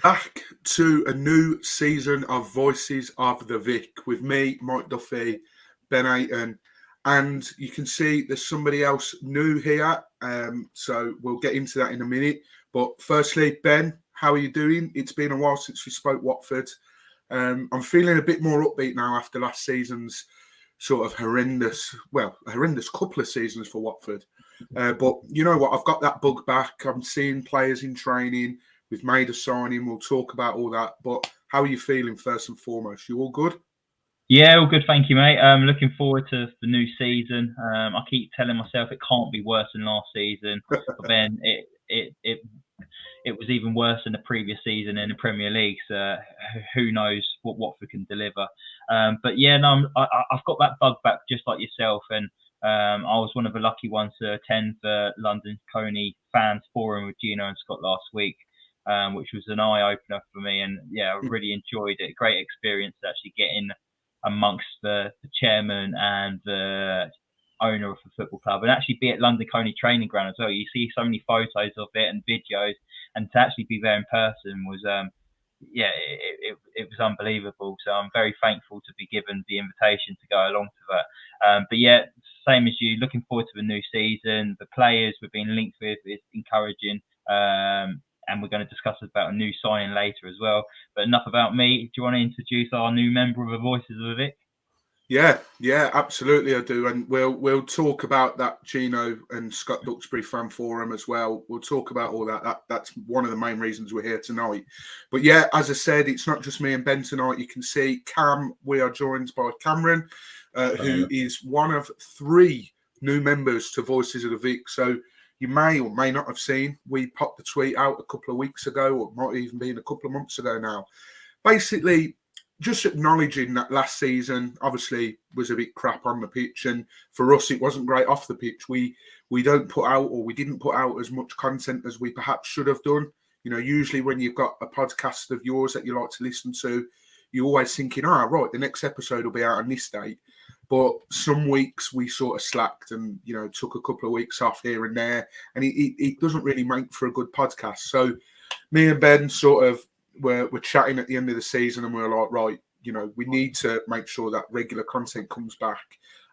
Back to a new season of Voices of the Vic with me, Mike Duffy, Ben Ayton, and you can see there's somebody else new here. So we'll get into that in a minute. But firstly, Ben, how are you doing? It's been a while since we spoke Watford. I'm feeling a bit more upbeat now after last season's sort of horrendous couple of seasons for Watford. But you know what? I've got that bug back. I'm seeing players in training. We've made a signing. We'll talk about all that. But how are you feeling first and foremost? You all good? Yeah, all good, thank you, mate. Looking forward to the new season. I keep telling myself it can't be worse than last season, but then it was even worse than the previous season in the Premier League. So who knows what Watford can deliver? But yeah, no, I've got that bug back just like yourself, and I was one of the lucky ones to attend the London Coney Fans Forum with Gino and Scott last week. Which was an eye opener for me, and yeah, I really enjoyed it. Great experience to actually get in amongst the chairman and the owner of the football club, and actually be at London Coney training ground as well. You see so many photos of it and videos, and to actually be there in person was it was unbelievable. So I'm very thankful to be given the invitation to go along to that. But yeah, same as you, looking forward to the new season. The players we've been linked with is encouraging. And we're going to discuss about a new signing later as well. But enough about me. Do you want to introduce our new member of the Voices of the Vic? Yeah, absolutely I do. And we'll talk about that Gino and Scott Duxbury Fan Forum as well. We'll talk about all that. That's one of the main reasons we're here tonight. But yeah, as I said, it's not just me and Ben tonight. You can see Cam. We are joined by Cameron, who is one of 3 new members to Voices of the Vic. So you may or may not have seen, we popped the tweet out a couple of weeks ago, or might even been a couple of months ago now. Basically, just acknowledging that last season obviously was a bit crap on the pitch, and for us it wasn't great off the pitch. We didn't put out as much content as we perhaps should have done. You know, usually when you've got a podcast of yours that you like to listen to, you're always thinking, right, the next episode will be out on this date. But some weeks we sort of slacked and, you know, took a couple of weeks off here and there, and it doesn't really make for a good podcast. So me and Ben sort of were chatting at the end of the season, and we were like, right, you know, we need to make sure that regular content comes back.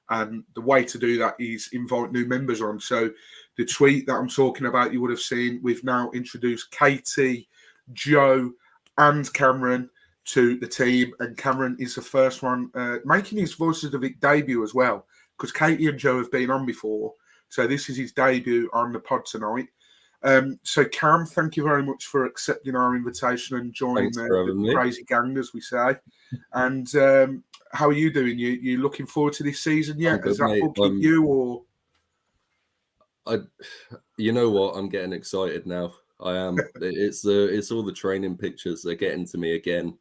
And the way to do that is invite new members on. So the tweet that I'm talking about, you would have seen, we've now introduced Katie, Joe, and Cameron to the team, and Cameron is the first one making his Voices of the Vic debut as well, because Katie and Joe have been on before, so this is his debut on the pod tonight. So Cam, thank you very much for accepting our invitation and joining the crazy gang, as we say. And how are you doing? You looking forward to this season yet? Has that book hit you, or? You know what? I'm getting excited now. I am. It's all the training pictures. They're getting to me again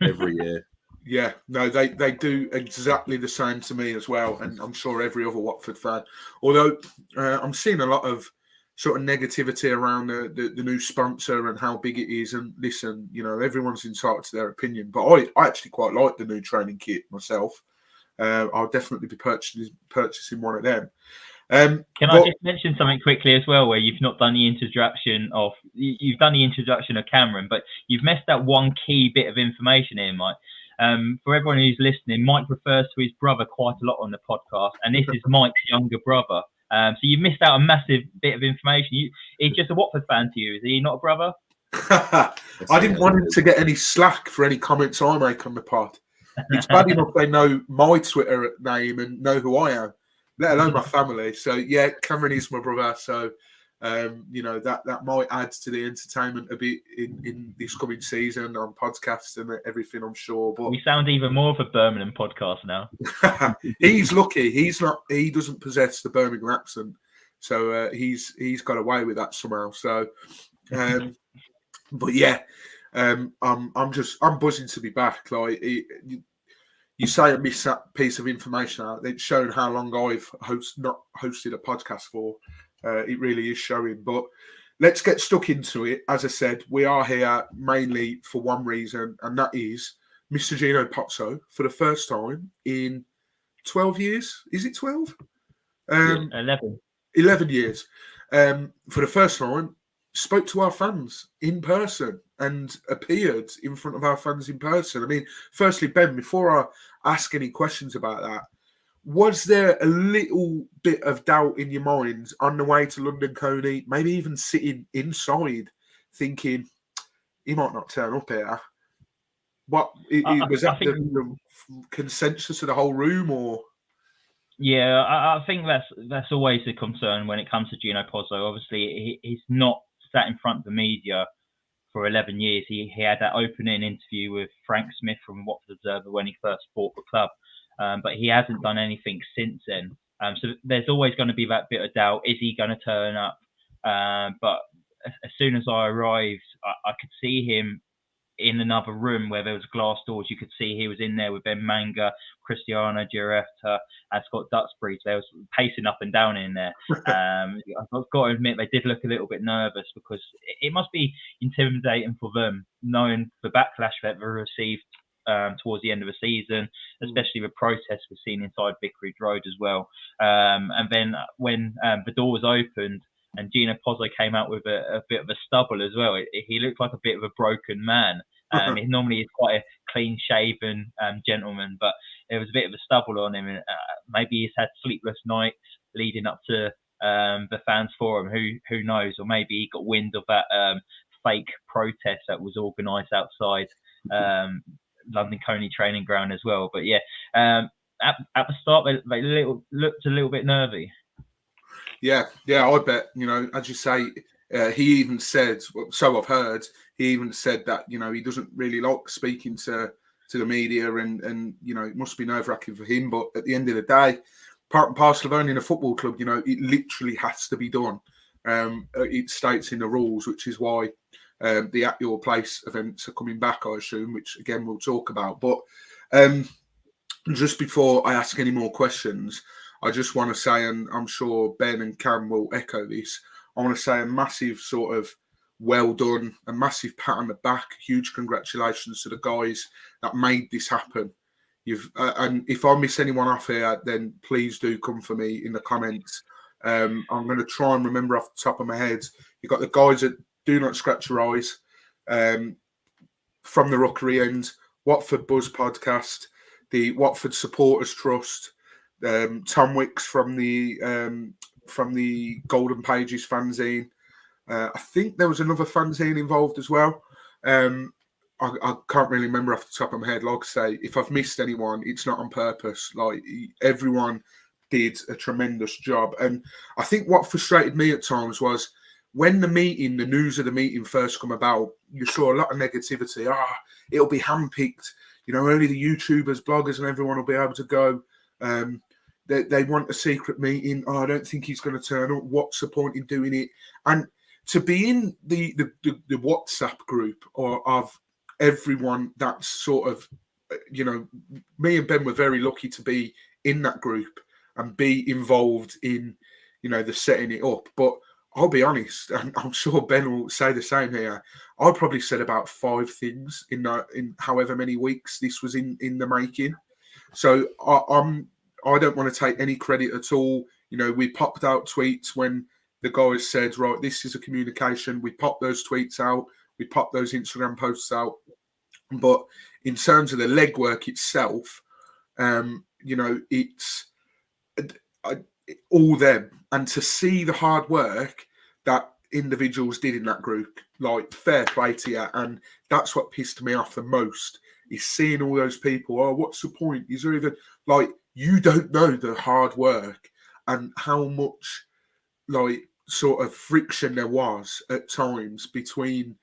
every year. Yeah, no, they do exactly the same to me as well, and I'm sure every other Watford fan. Although I'm seeing a lot of sort of negativity around the new sponsor and how big it is. And listen, you know, everyone's entitled to their opinion, but I actually quite like the new training kit myself. I'll definitely be purchasing one of them. Can I just mention something quickly as well, where you've not done the introduction of Cameron, but you've missed out one key bit of information here, Mike. For everyone who's listening, Mike refers to his brother quite a lot on the podcast, and this is Mike's younger brother. So you've missed out a massive bit of information. He's just a Watford fan to you, is he not a brother? I didn't want him to get any slack for any comments I make on the pod. It's bad enough they know my Twitter name and know who I am, let alone my family. So yeah, Cameron is my brother. So you know, that might add to the entertainment a bit in this coming season on podcasts and everything, I'm sure. But we sound even more of a Birmingham podcast now. He's lucky. He doesn't possess the Birmingham accent, so he's got away with that somehow. So, but yeah, I'm buzzing to be back. Like you say, I missed that piece of information out. It's shown how long I've not hosted a podcast for. It really is showing. But let's get stuck into it. As I said, we are here mainly for one reason, and that is Mr. Gino Pozzo, for the first time in 12 years. Is it 12? 11. 11 years. For the first time, spoke to our fans in person and appeared in front of our fans in person. I mean, firstly, Ben, before I ask any questions about that, was there a little bit of doubt in your mind on the way to London Coney, maybe even sitting inside, thinking he might not turn up here? What was that I think the consensus of the whole room, or? Yeah, I think that's always a concern when it comes to Gino Pozzo. Obviously, he's not sat in front of the media for 11 years. He had that opening interview with Frank Smith from Watford Observer when he first bought the club, but he hasn't done anything since then. So there's always going to be that bit of doubt. Is he going to turn up? But as soon as I arrived, I could see him in another room where there was glass doors. You could see he was in there with Ben Manga, Cristiano Gioretta, and Scott Duxbury. So they was pacing up and down in there. I've got to admit, they did look a little bit nervous because it must be intimidating for them, knowing the backlash that they received towards the end of the season, especially the protests we've seen inside Vicarage Road as well. And then when the door was opened, and Gino Pozzo came out with a bit of a stubble as well. He looked like a bit of a broken man. He normally is quite a clean-shaven gentleman, but there was a bit of a stubble on him. And, maybe he's had sleepless nights leading up to the fans forum. Who knows? Or maybe he got wind of that fake protest that was organised outside London Coney training ground as well. But yeah, at the start they looked a little bit nervy. Yeah, I bet, as you say, he even said, so I've heard, he even said that, he doesn't really like speaking to the media and it must be nerve-wracking for him. But at the end of the day, part and parcel of owning a football club, it literally has to be done. It states in the rules, which is why the At Your Place events are coming back, I assume, which, again, we'll talk about. But just before I ask any more questions, I just want to say, and I'm sure Ben and Cam will echo this, I want to say a massive sort of well done, a massive pat on the back, huge congratulations to the guys that made this happen. And if I miss anyone off here, then please do come for me in the comments. I'm going to try and remember off the top of my head. You've got the guys that Do Not Scratch Your Eyes, From the Rookery End, Watford Buzz Podcast, the Watford Supporters Trust, Tom Wicks from the Golden Pages fanzine. I think there was another fanzine involved as well. I can't really remember off the top of my head. Like I say, if I've missed anyone, it's not on purpose. Like, everyone did a tremendous job. And I think what frustrated me at times was when the news of the meeting first come about, you saw a lot of negativity. It'll be handpicked. Only the YouTubers, bloggers, and everyone will be able to go. They want a secret meeting. I don't think he's going to turn up. What's the point in doing it? And to be in the WhatsApp group of everyone that's sort of, me and Ben were very lucky to be in that group and be involved in, the setting it up. But I'll be honest, and I'm sure Ben will say the same here. I probably said about 5 things in however many weeks this was in the making. So I don't want to take any credit at all. We popped out tweets when the guys said, right, this is a communication. We popped those tweets out. We popped those Instagram posts out. But in terms of the legwork itself, it's all them. And to see the hard work that individuals did in that group, like, fair play to you. And that's what pissed me off the most, is seeing all those people. Oh, what's the point? Is there even, like, you don't know the hard work and how much, like, sort of friction there was at times between,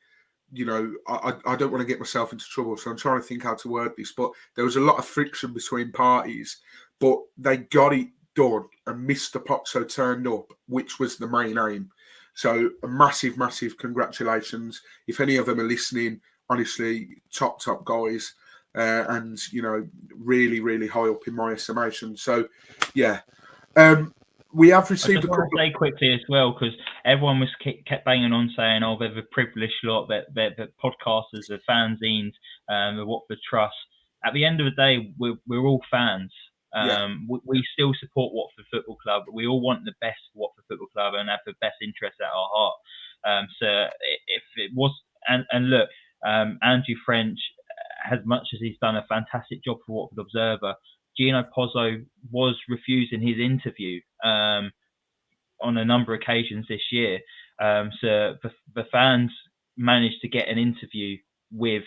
I don't want to get myself into trouble, so I'm trying to think how to word this, but there was a lot of friction between parties, but they got it done and Mr. Pozzo turned up, which was the main aim. So a massive, massive congratulations. If any of them are listening, honestly, top guys. And, really, really high up in my estimation. So, yeah. We have received I just want to say quickly as well, because everyone was kept banging on saying, oh, they're the privileged lot, they're podcasters, the fanzines, the Watford Trust. At the end of the day, we're all fans. We still support Watford Football Club. We all want the best for Watford Football Club and have the best interests at our heart. So if it was, and look, Andrew French, as much as he's done a fantastic job for Watford Observer, Gino Pozzo was refusing his interview on a number of occasions this year. So the fans managed to get an interview with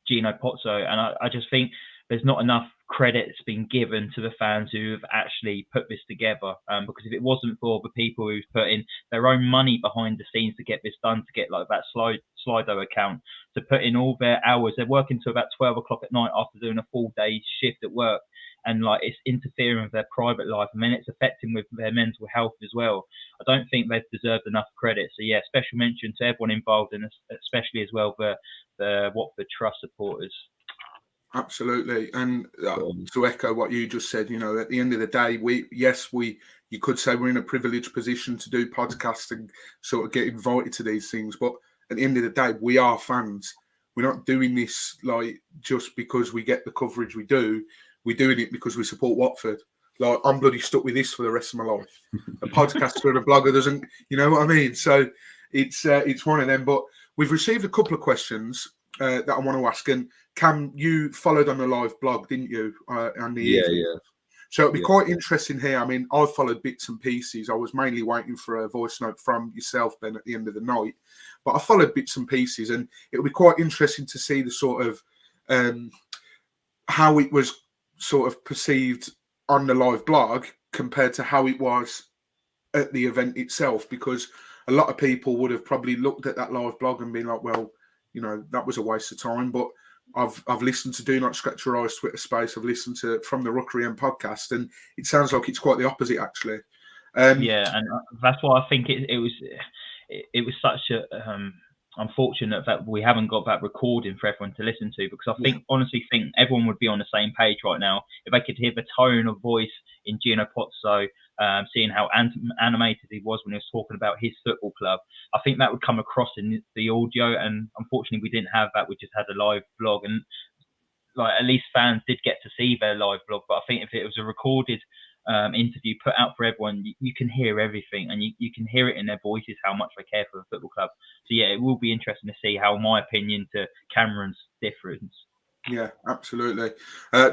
Gino Pozzo, and I just think there's not enough credit's been given to the fans who have actually put this together. Because if it wasn't for the people who've put in their own money behind the scenes to get this done, to get like that Slido account, to put in all their hours, they're working till about 12 o'clock at night after doing a full day shift at work. And like it's interfering with their private life, and then it's affecting with their mental health as well. I don't think they've deserved enough credit. So yeah, special mention to everyone involved, and especially as well the Watford Trust supporters. Absolutely, and to echo what you just said, at the end of the day, you could say we're in a privileged position to do podcasts and sort of get invited to these things, but at the end of the day, we are fans. We're not doing this like just because we get the coverage we do. We're doing it because we support Watford. Like, I'm bloody stuck with this for the rest of my life. A podcaster and a blogger doesn't, you know what I mean? So it's one of them. But we've received a couple of questions that I want to ask. And Cam, you followed on the live blog, didn't you? On the evening? Yeah. So it'll be quite interesting here. I mean, I followed bits and pieces. I was mainly waiting for a voice note from yourself, Ben, at the end of the night. But I followed bits and pieces, and it'll be quite interesting to see the sort of how it was sort of perceived on the live blog compared to how it was at the event itself, because a lot of people would have probably looked at that live blog and been like, well, that was a waste of time. But I've listened to Do Not Scratch Your Eyes Twitter space. I've listened to From the Rookery End podcast, and it sounds like it's quite the opposite, actually. Yeah, and that's why I think it was such a unfortunate that we haven't got that recording for everyone to listen to, because I honestly think everyone would be on the same page right now if they could hear the tone of voice in Gino Pozzo, seeing how animated he was when he was talking about his football club. I think that would come across in the audio, and unfortunately we didn't have that. We just had a live blog, and like at least fans did get to see their live blog. But I think if it was a recorded interview put out for everyone, you can hear everything, and you can hear it in their voices how much they care for the football club. So yeah, it will be interesting to see how my opinion to Cameron's difference. Yeah, absolutely.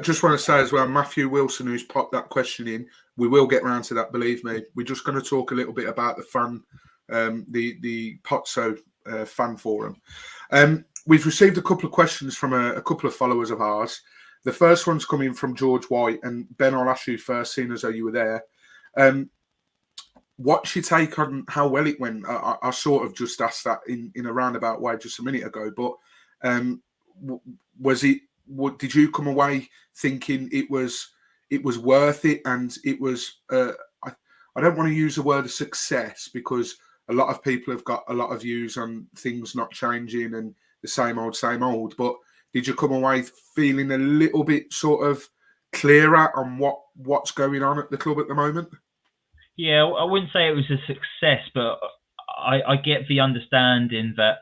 Just want to say as well, Matthew Wilson, who's popped that question in, we will get around to that, believe me. We're just going to talk a little bit about the fan, the Pozzo fan forum. We've received a couple of questions from a couple of followers of ours. The first one's coming from George White, and Ben, I'll ask you first, seeing as though you were there. What's your take on how well it went? I sort of just asked that in a roundabout way just a minute ago, but did you come away thinking it was worth it, and it was I don't want to use the word of success, because a lot of people have got a lot of views on things not changing and the same old, but did you come away feeling a little bit sort of clearer on what's going on at the club at the moment? Yeah, I wouldn't say it was a success, but I get the understanding that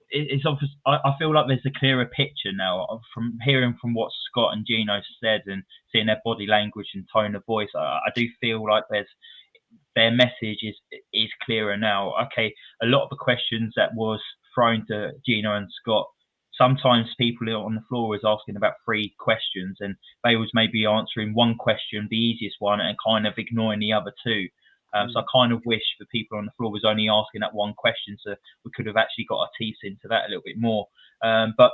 it's obvious. I feel like there's a clearer picture now from hearing from what Scott and Gino said and seeing their body language and tone of voice. I do feel like their message is clearer now. Okay, a lot of the questions that was thrown to Gino and Scott, sometimes people on the floor was asking about 3 questions, and they was maybe answering one question, the easiest one, and kind of ignoring the other 2. So I kind of wish the people on the floor was only asking that one question, so we could have actually got our teeth into that a little bit more. But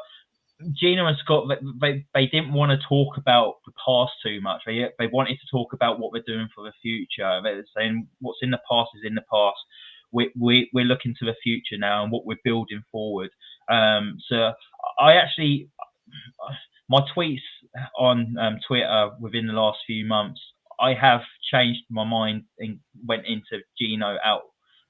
Gino and Scott, they didn't want to talk about the past too much. They wanted to talk about what we're doing for the future. They're saying what's in the past is in the past. We're looking to the future now and what we're building forward. So I actually, my tweets on Twitter within the last few months, I have changed my mind and went into Gino out.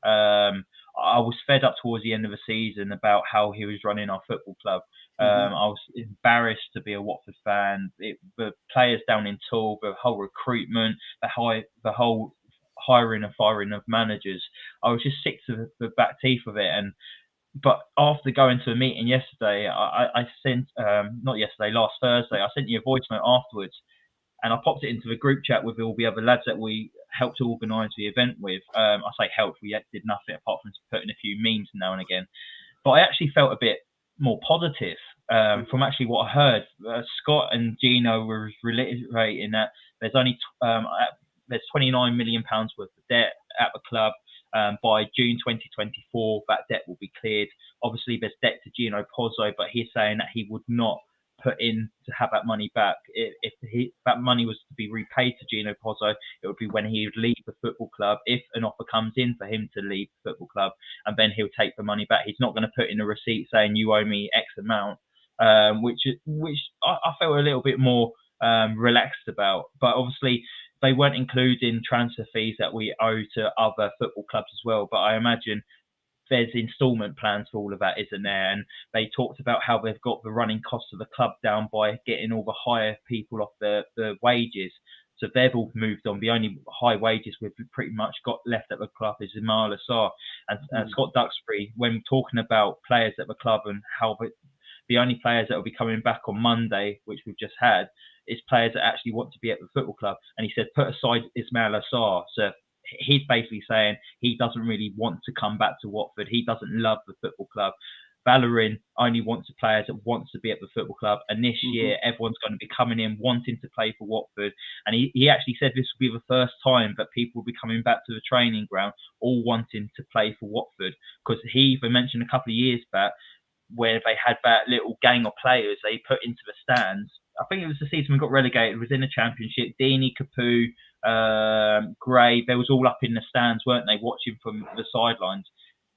I was fed up towards the end of the season about how he was running our football club. I was embarrassed to be a Watford fan. The players down in Tull, the whole recruitment, the whole hiring and firing of managers. I was just sick to the back teeth of it. But after going to a meeting yesterday, I sent, not yesterday, last Thursday, I sent you a voice note afterwards. and I popped it into the group chat with all the other lads that we helped to organise the event with. I say helped, we did nothing apart from putting a few memes now and again. But I actually felt a bit more positive from actually what I heard. Scott and Gino were reiterating that there's only there's £29 million worth of debt at the club. By June 2024, that debt will be cleared. Obviously, there's debt to Gino Pozzo, but he's saying that he would not put in to have that money back. If that money was to be repaid to Gino Pozzo, it would be when he would leave the football club. If an offer comes in for him to leave the football club, and then he'll take the money back. He's not going to put in a receipt saying you owe me X amount, which I felt a little bit more relaxed about. But obviously, they weren't including transfer fees that we owe to other football clubs as well. But I imagine there's instalment plans for all of that, isn't there? And they talked about how they've got the running costs of the club down by getting all the higher people off the wages. So they've all moved on. The only high wages we've pretty much got left at the club is Ismail Assar and Scott Duxbury. When talking about players at the club and how the only players that will be coming back on Monday, which we've just had, is players that actually want to be at the football club. And he said, put aside Ismail Assar. So he's basically saying he doesn't really want to come back to Watford. He doesn't love the football club. Valérien only wants the players that wants to be at the football club. And this year, everyone's going to be coming in wanting to play for Watford. And he actually said this will be the first time that people will be coming back to the training ground all wanting to play for Watford. Because he even mentioned a couple of years back where they had that little gang of players they put into the stands. I think it was the season we got relegated. It was in the Championship. Deeney, Capu, Gray, they was all up in the stands, weren't they, watching from the sidelines.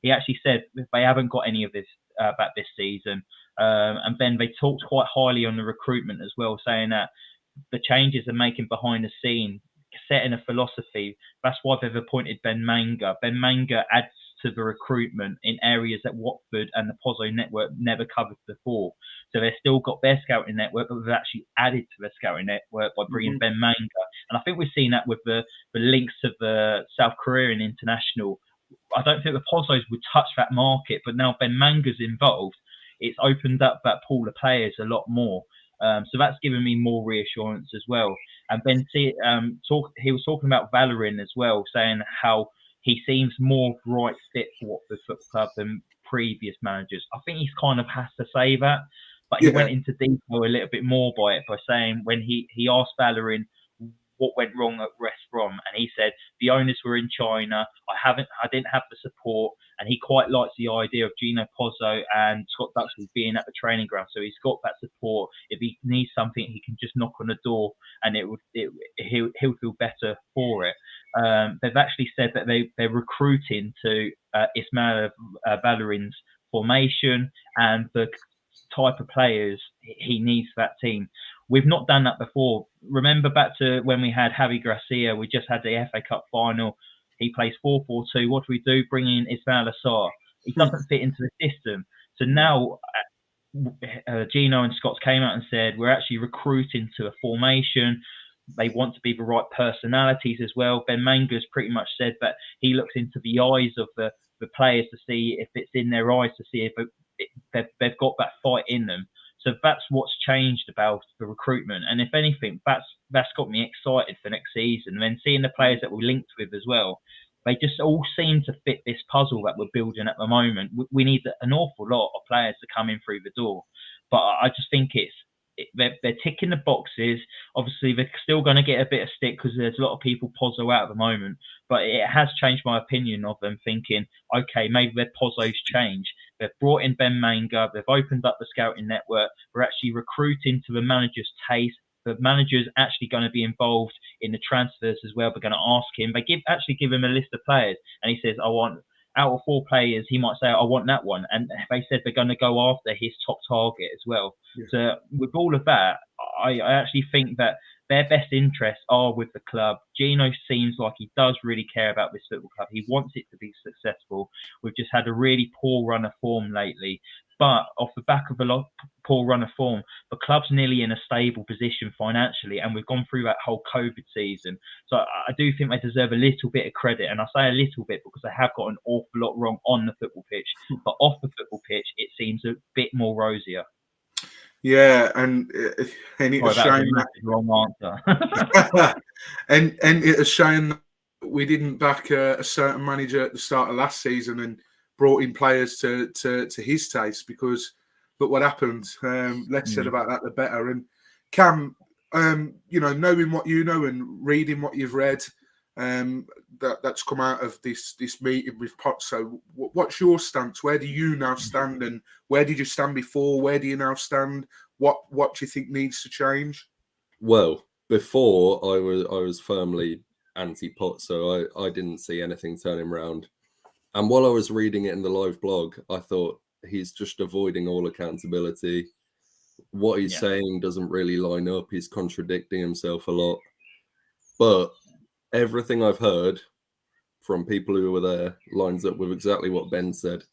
He actually said they haven't got any of this back this season. And then they talked quite highly on the recruitment as well, saying that the changes they're making behind the scene, setting a philosophy. That's why they've appointed Ben Manga. Ben Manga adds to the recruitment in areas that Watford and the Pozzo network never covered before. So they've still got their scouting network, but they've actually added to their scouting network by bringing Ben Manga. And I think we've seen that with the links to the South Korean international. I don't think the Pozzos would touch that market, but now Ben Manga's involved, it's opened up that pool of players a lot more. So that's given me more reassurance as well. And Ben, he was talking about Valérien as well, saying how he seems more right fit for Watford Football Club than previous managers. I think he's kind of has to say that, but he went into detail a little bit more by it by saying when he asked Valérien what went wrong at West Brom, and he said the owners were in China. I didn't have the support, and he quite likes the idea of Gino Pozzo and Scott Duxbury being at the training ground. So he's got that support. If he needs something, he can just knock on the door, and he'll feel better for it. They've actually said that they're recruiting to Ismail Valérien's formation and the type of players he needs for that team. We've not done that before. Remember back to when we had Javi Gracia, we just had the FA Cup final. He plays 4-4-2. What do? Bring in Ismail Assar. He doesn't fit into the system. So now Gino and Scott came out and said, we're actually recruiting to a formation. They want to be the right personalities as well. Ben Manga's pretty much said that he looks into the eyes of the players to see if it's in their eyes, to see if they've got that fight in them. So that's what's changed about the recruitment. And if anything, that's got me excited for next season. And then seeing the players that we're linked with as well, they just all seem to fit this puzzle that we're building at the moment. We need an awful lot of players to come in through the door. But I just think they're ticking the boxes. Obviously, they're still going to get a bit of stick because there's a lot of people Pozzo out at the moment. But it has changed my opinion of them, thinking, okay, maybe their Pozzo's changed. They've brought in Ben Manga. They've opened up the scouting network. We're actually recruiting to the manager's taste. The manager's actually going to be involved in the transfers as well. We're going to ask him. They actually give him a list of players. And he says, out of 4 players, he might say, I want that one. And they said they're going to go after his top target as well. Yeah. So with all of that, I actually think that their best interests are with the club. Gino seems like he does really care about this football club. He wants it to be successful. We've just had a really poor run of form lately. But off the back of a poor run of form, the club's nearly in a stable position financially, and we've gone through that whole COVID season. So I do think they deserve a little bit of credit, and I say a little bit because they have got an awful lot wrong on the football pitch. But off the football pitch, it seems a bit more rosier. Yeah, and it's Sorry, a that was a shame massive wrong answer. that, and it's a shame that we didn't back a certain manager at the start of last season and brought in players to his taste, because look what happened. Less said about that, the better. And Cam, knowing what you know and reading what you've read, that's come out of this meeting with Pozzo. What's your stance? Where do you now stand, and where did you stand before? Where do you now stand? What do you think needs to change? Well, before I was firmly anti-Pozzo. I didn't see anything turning round. And while I was reading it in the live blog, I thought he's just avoiding all accountability. What he's saying doesn't really line up. He's contradicting himself a lot. But everything I've heard from people who were there lines up with exactly what Ben said.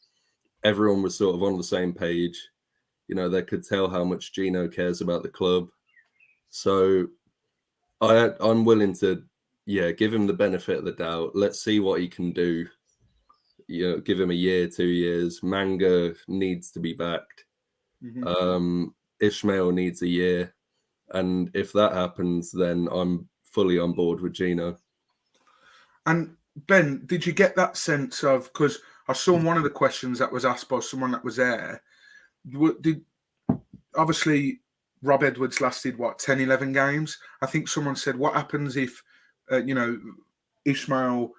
Everyone was sort of on the same page. They could tell how much Gino cares about the club. So I'm willing to, give him the benefit of the doubt. Let's see what he can do. Give him a year, 2 years. Manga needs to be backed. Mm-hmm. Ishmael needs a year. And if that happens, then I'm fully on board with Gino. And Ben, did you get that sense of, because I saw one of the questions that was asked by someone that was there, obviously Rob Edwards lasted, 10, 11 games? I think someone said, what happens if, Ishmael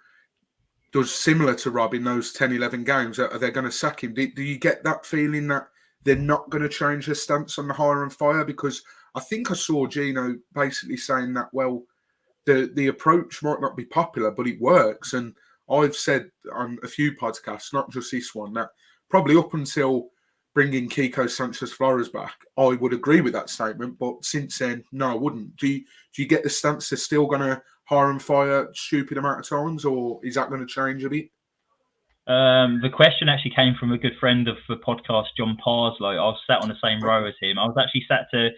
does similar to Rob in those 10, 11 games? Are they going to sack him? Do you get that feeling that they're not going to change their stance on the hire and fire? Because I think I saw Gino basically saying that, well, the approach might not be popular, but it works. And I've said on a few podcasts, not just this one, that probably up until bringing Kiko Sanchez-Flores back, I would agree with that statement. But since then, no, I wouldn't. Do you get the stance they're still going to hire and fire stupid amount of times, or is that going to change a bit? The question actually came from a good friend of the podcast, John Parslow. I was sat on the same row as him. I was actually sat to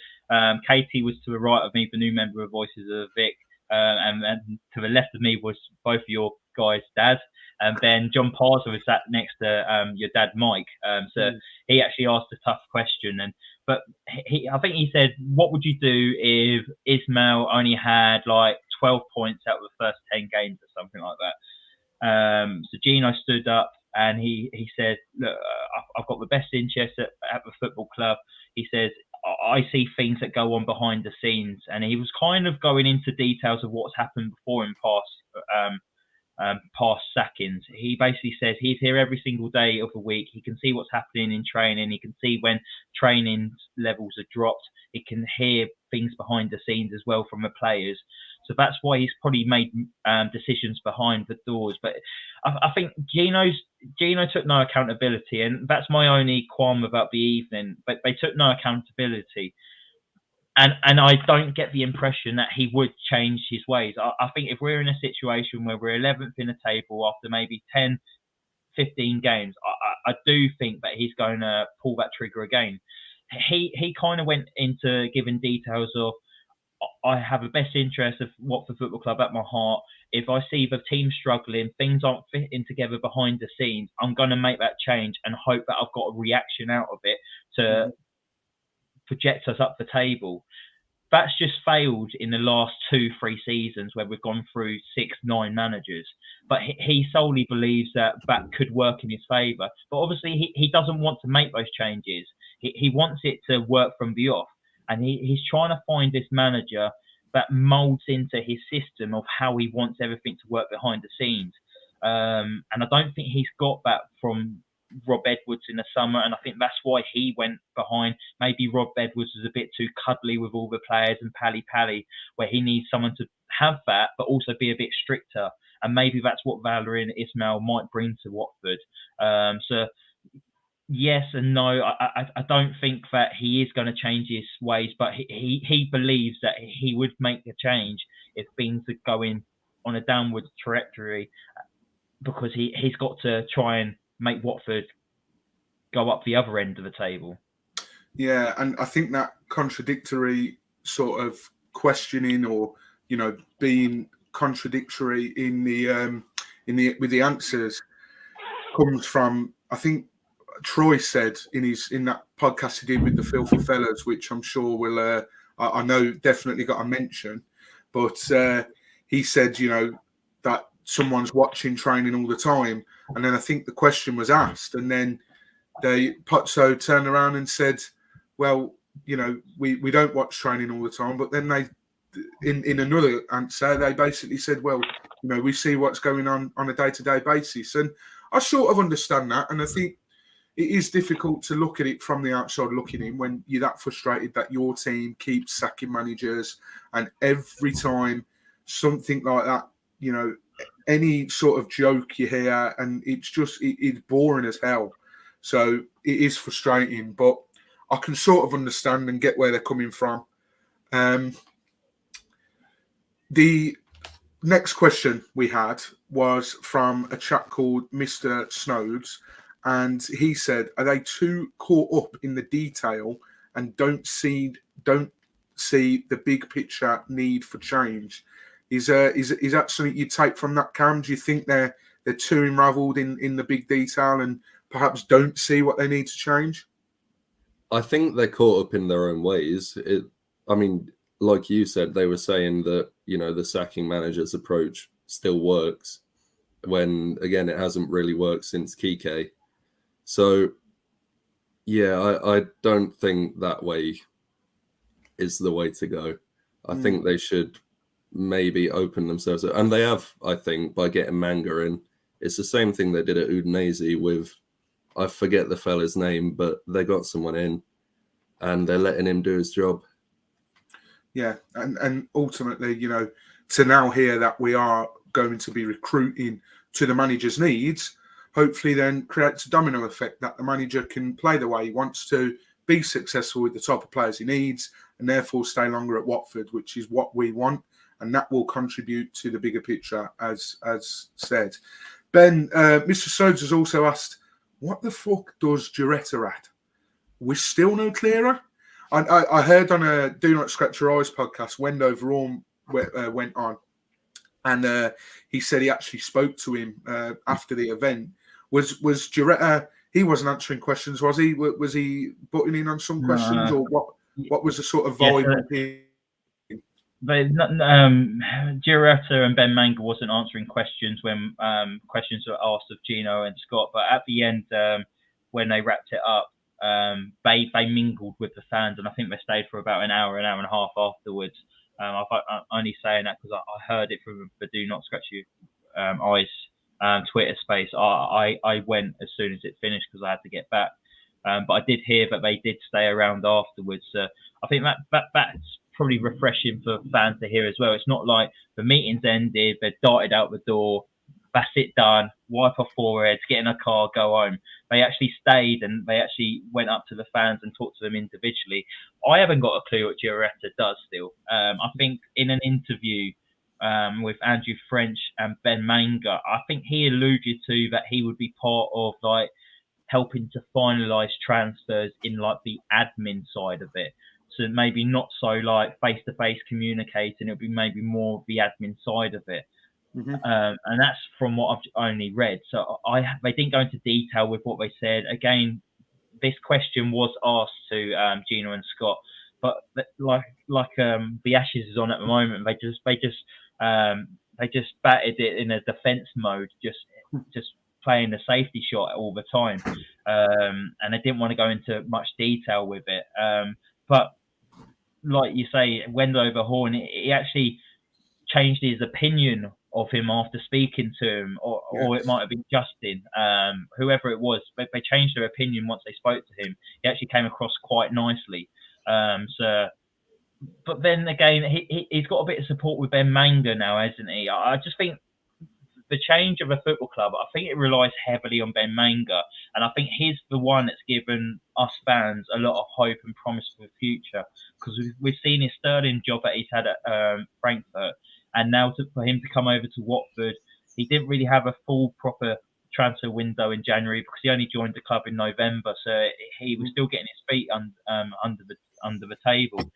Katie was to the right of me, the new member of Voices of the Vic, and to the left of me was both of your guys' dads. And then John Parslow was sat next to your dad, Mike. So he actually asked a tough question. But I think he said, what would you do if Ismail only had like 12 points out of the first 10 games or something like that? So Gino stood up and he said, look, I've got the best interest at the football club. He says, I see things that go on behind the scenes. And he was kind of going into details of what's happened before in past sackings. He basically says he's here every single day of the week. He can see what's happening in training. He can see when training levels are dropped. He can hear things behind the scenes as well from the players. So that's why he's probably made decisions behind the doors. But I think Gino took no accountability, and that's my only qualm about the evening. But they took no accountability. And I don't get the impression that he would change his ways. I think if we're in a situation where we're 11th in the table after maybe 10, 15 games, I do think that he's going to pull that trigger again. He kind of went into giving details of, I have a best interest of Watford Football Club at my heart. If I see the team struggling, things aren't fitting together behind the scenes, I'm going to make that change and hope that I've got a reaction out of it to project us up the table. That's just failed in the last 2-3 seasons where we've gone through 6-9 managers. But he solely believes that could work in his favour. But obviously he doesn't want to make those changes. He wants it to work from the off. And he's trying to find this manager that moulds into his system of how he wants everything to work behind the scenes. And I don't think he's got that from Rob Edwards in the summer, and I think that's why he went behind. Maybe Rob Edwards was a bit too cuddly with all the players and pally, where he needs someone to have that, but also be a bit stricter. And maybe that's what Valérien Ismail might bring to Watford. So yes and no. I don't think that he is going to change his ways, but he believes that he would make a change if things are going on a downward trajectory, because he's got to try and make Watford go up the other end of the table. Yeah, and I think that contradictory sort of questioning, or being contradictory in the with the answers, comes from, I think, Troy said in that podcast he did with the Filthy Fellas, which I'm sure will I know definitely got a mention, but he said, you know, that someone's watching training all the time, and then I think the question was asked, and then Pozzo turned around and said, well, you know, we don't watch training all the time, but then they in another answer they basically said, well, you know, we see what's going on a day-to-day basis, and I sort of understand that, and I think it is difficult to look at it from the outside looking in when you're that frustrated that your team keeps sacking managers, and every time something like that, you know, any sort of joke you hear, and it's boring as hell. So it is frustrating, but I can sort of understand and get where they're coming from. The next question we had was from a chap called Mr. Snodes, and he said, "Are they too caught up in the detail and don't see the big picture need for change?" Is that something you take from that, Cam? Do you think they're too unravelled in the big detail and perhaps don't see what they need to change? I think they're caught up in their own ways. I mean, like you said, they were saying that, you know, the sacking managers approach still works when, again, it hasn't really worked since Kike. So, yeah, I don't think that way is the way to go. I think they should maybe open themselves up. And they have, I think, by getting Manga in. It's the same thing they did at Udinese with, I forget the fella's name, but they got someone in and they're letting him do his job. Yeah, and ultimately, you know, to now hear that we are going to be recruiting to the manager's needs, hopefully then creates a domino effect that the manager can play the way he wants to, be successful with the type of players he needs, and therefore stay longer at Watford, which is what we want, and that will contribute to the bigger picture, as said. Ben, Mr. Sodes has also asked, what the fuck does Gioretta at? We're still no clearer? I heard on a Do Not Scratch Your Eyes podcast, Wendover Orm went on, and he said he actually spoke to him after the event. Was Gioretta? He wasn't answering questions, was he? Was he butting in on some questions, or what was the sort of vibe? Gioretta and Ben Manga wasn't answering questions when questions were asked of Gino and Scott, but at the end, when they wrapped it up, they mingled with the fans, and I think they stayed for about an hour and a half afterwards. I'm only saying that because I heard it from the Do Not Scratch Your Eyes Twitter space. I went as soon as it finished because I had to get back, but I did hear that they did stay around afterwards. I think that's probably refreshing for fans to hear as well. It's not like the meeting's ended, they darted out the door, that's it, done, wipe off foreheads, get in a car, go home. They actually stayed and they actually went up to the fans and talked to them individually. I haven't got a clue what Gioretta does still. I think in an interview with Andrew French and Ben Manga, I think he alluded to that he would be part of like helping to finalise transfers in like the admin side of it. So maybe not so like face-to-face communicating, it'll be maybe more the admin side of it. Mm-hmm. And that's from what I've only read. So they didn't go into detail with what they said. Again, this question was asked to Gino and Scott, but like the Ashes is on at the moment, they just batted it in a defence mode, just playing the safety shot all the time, and they didn't want to go into much detail with it. But like you say, Wendover Hornet, he actually changed his opinion of him after speaking to him, or it might have been Justin, whoever it was. They changed their opinion once they spoke to him. He actually came across quite nicely. But then again, he's got a bit of support with Ben Manga now, hasn't he? I just think the change of a football club, I think it relies heavily on Ben Manga, and I think he's the one that's given us fans a lot of hope and promise for the future, because we've seen his sterling job that he's had at Frankfurt, and now for him to come over to Watford, he didn't really have a full proper transfer window in January because he only joined the club in November, so he was still getting his feet under the table.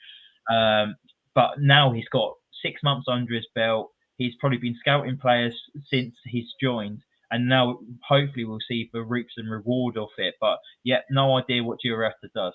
But now he's got 6 months under his belt. He's probably been scouting players since he's joined, and now hopefully we'll see the reaps and reward of it. But yeah, no idea what Gioretta does.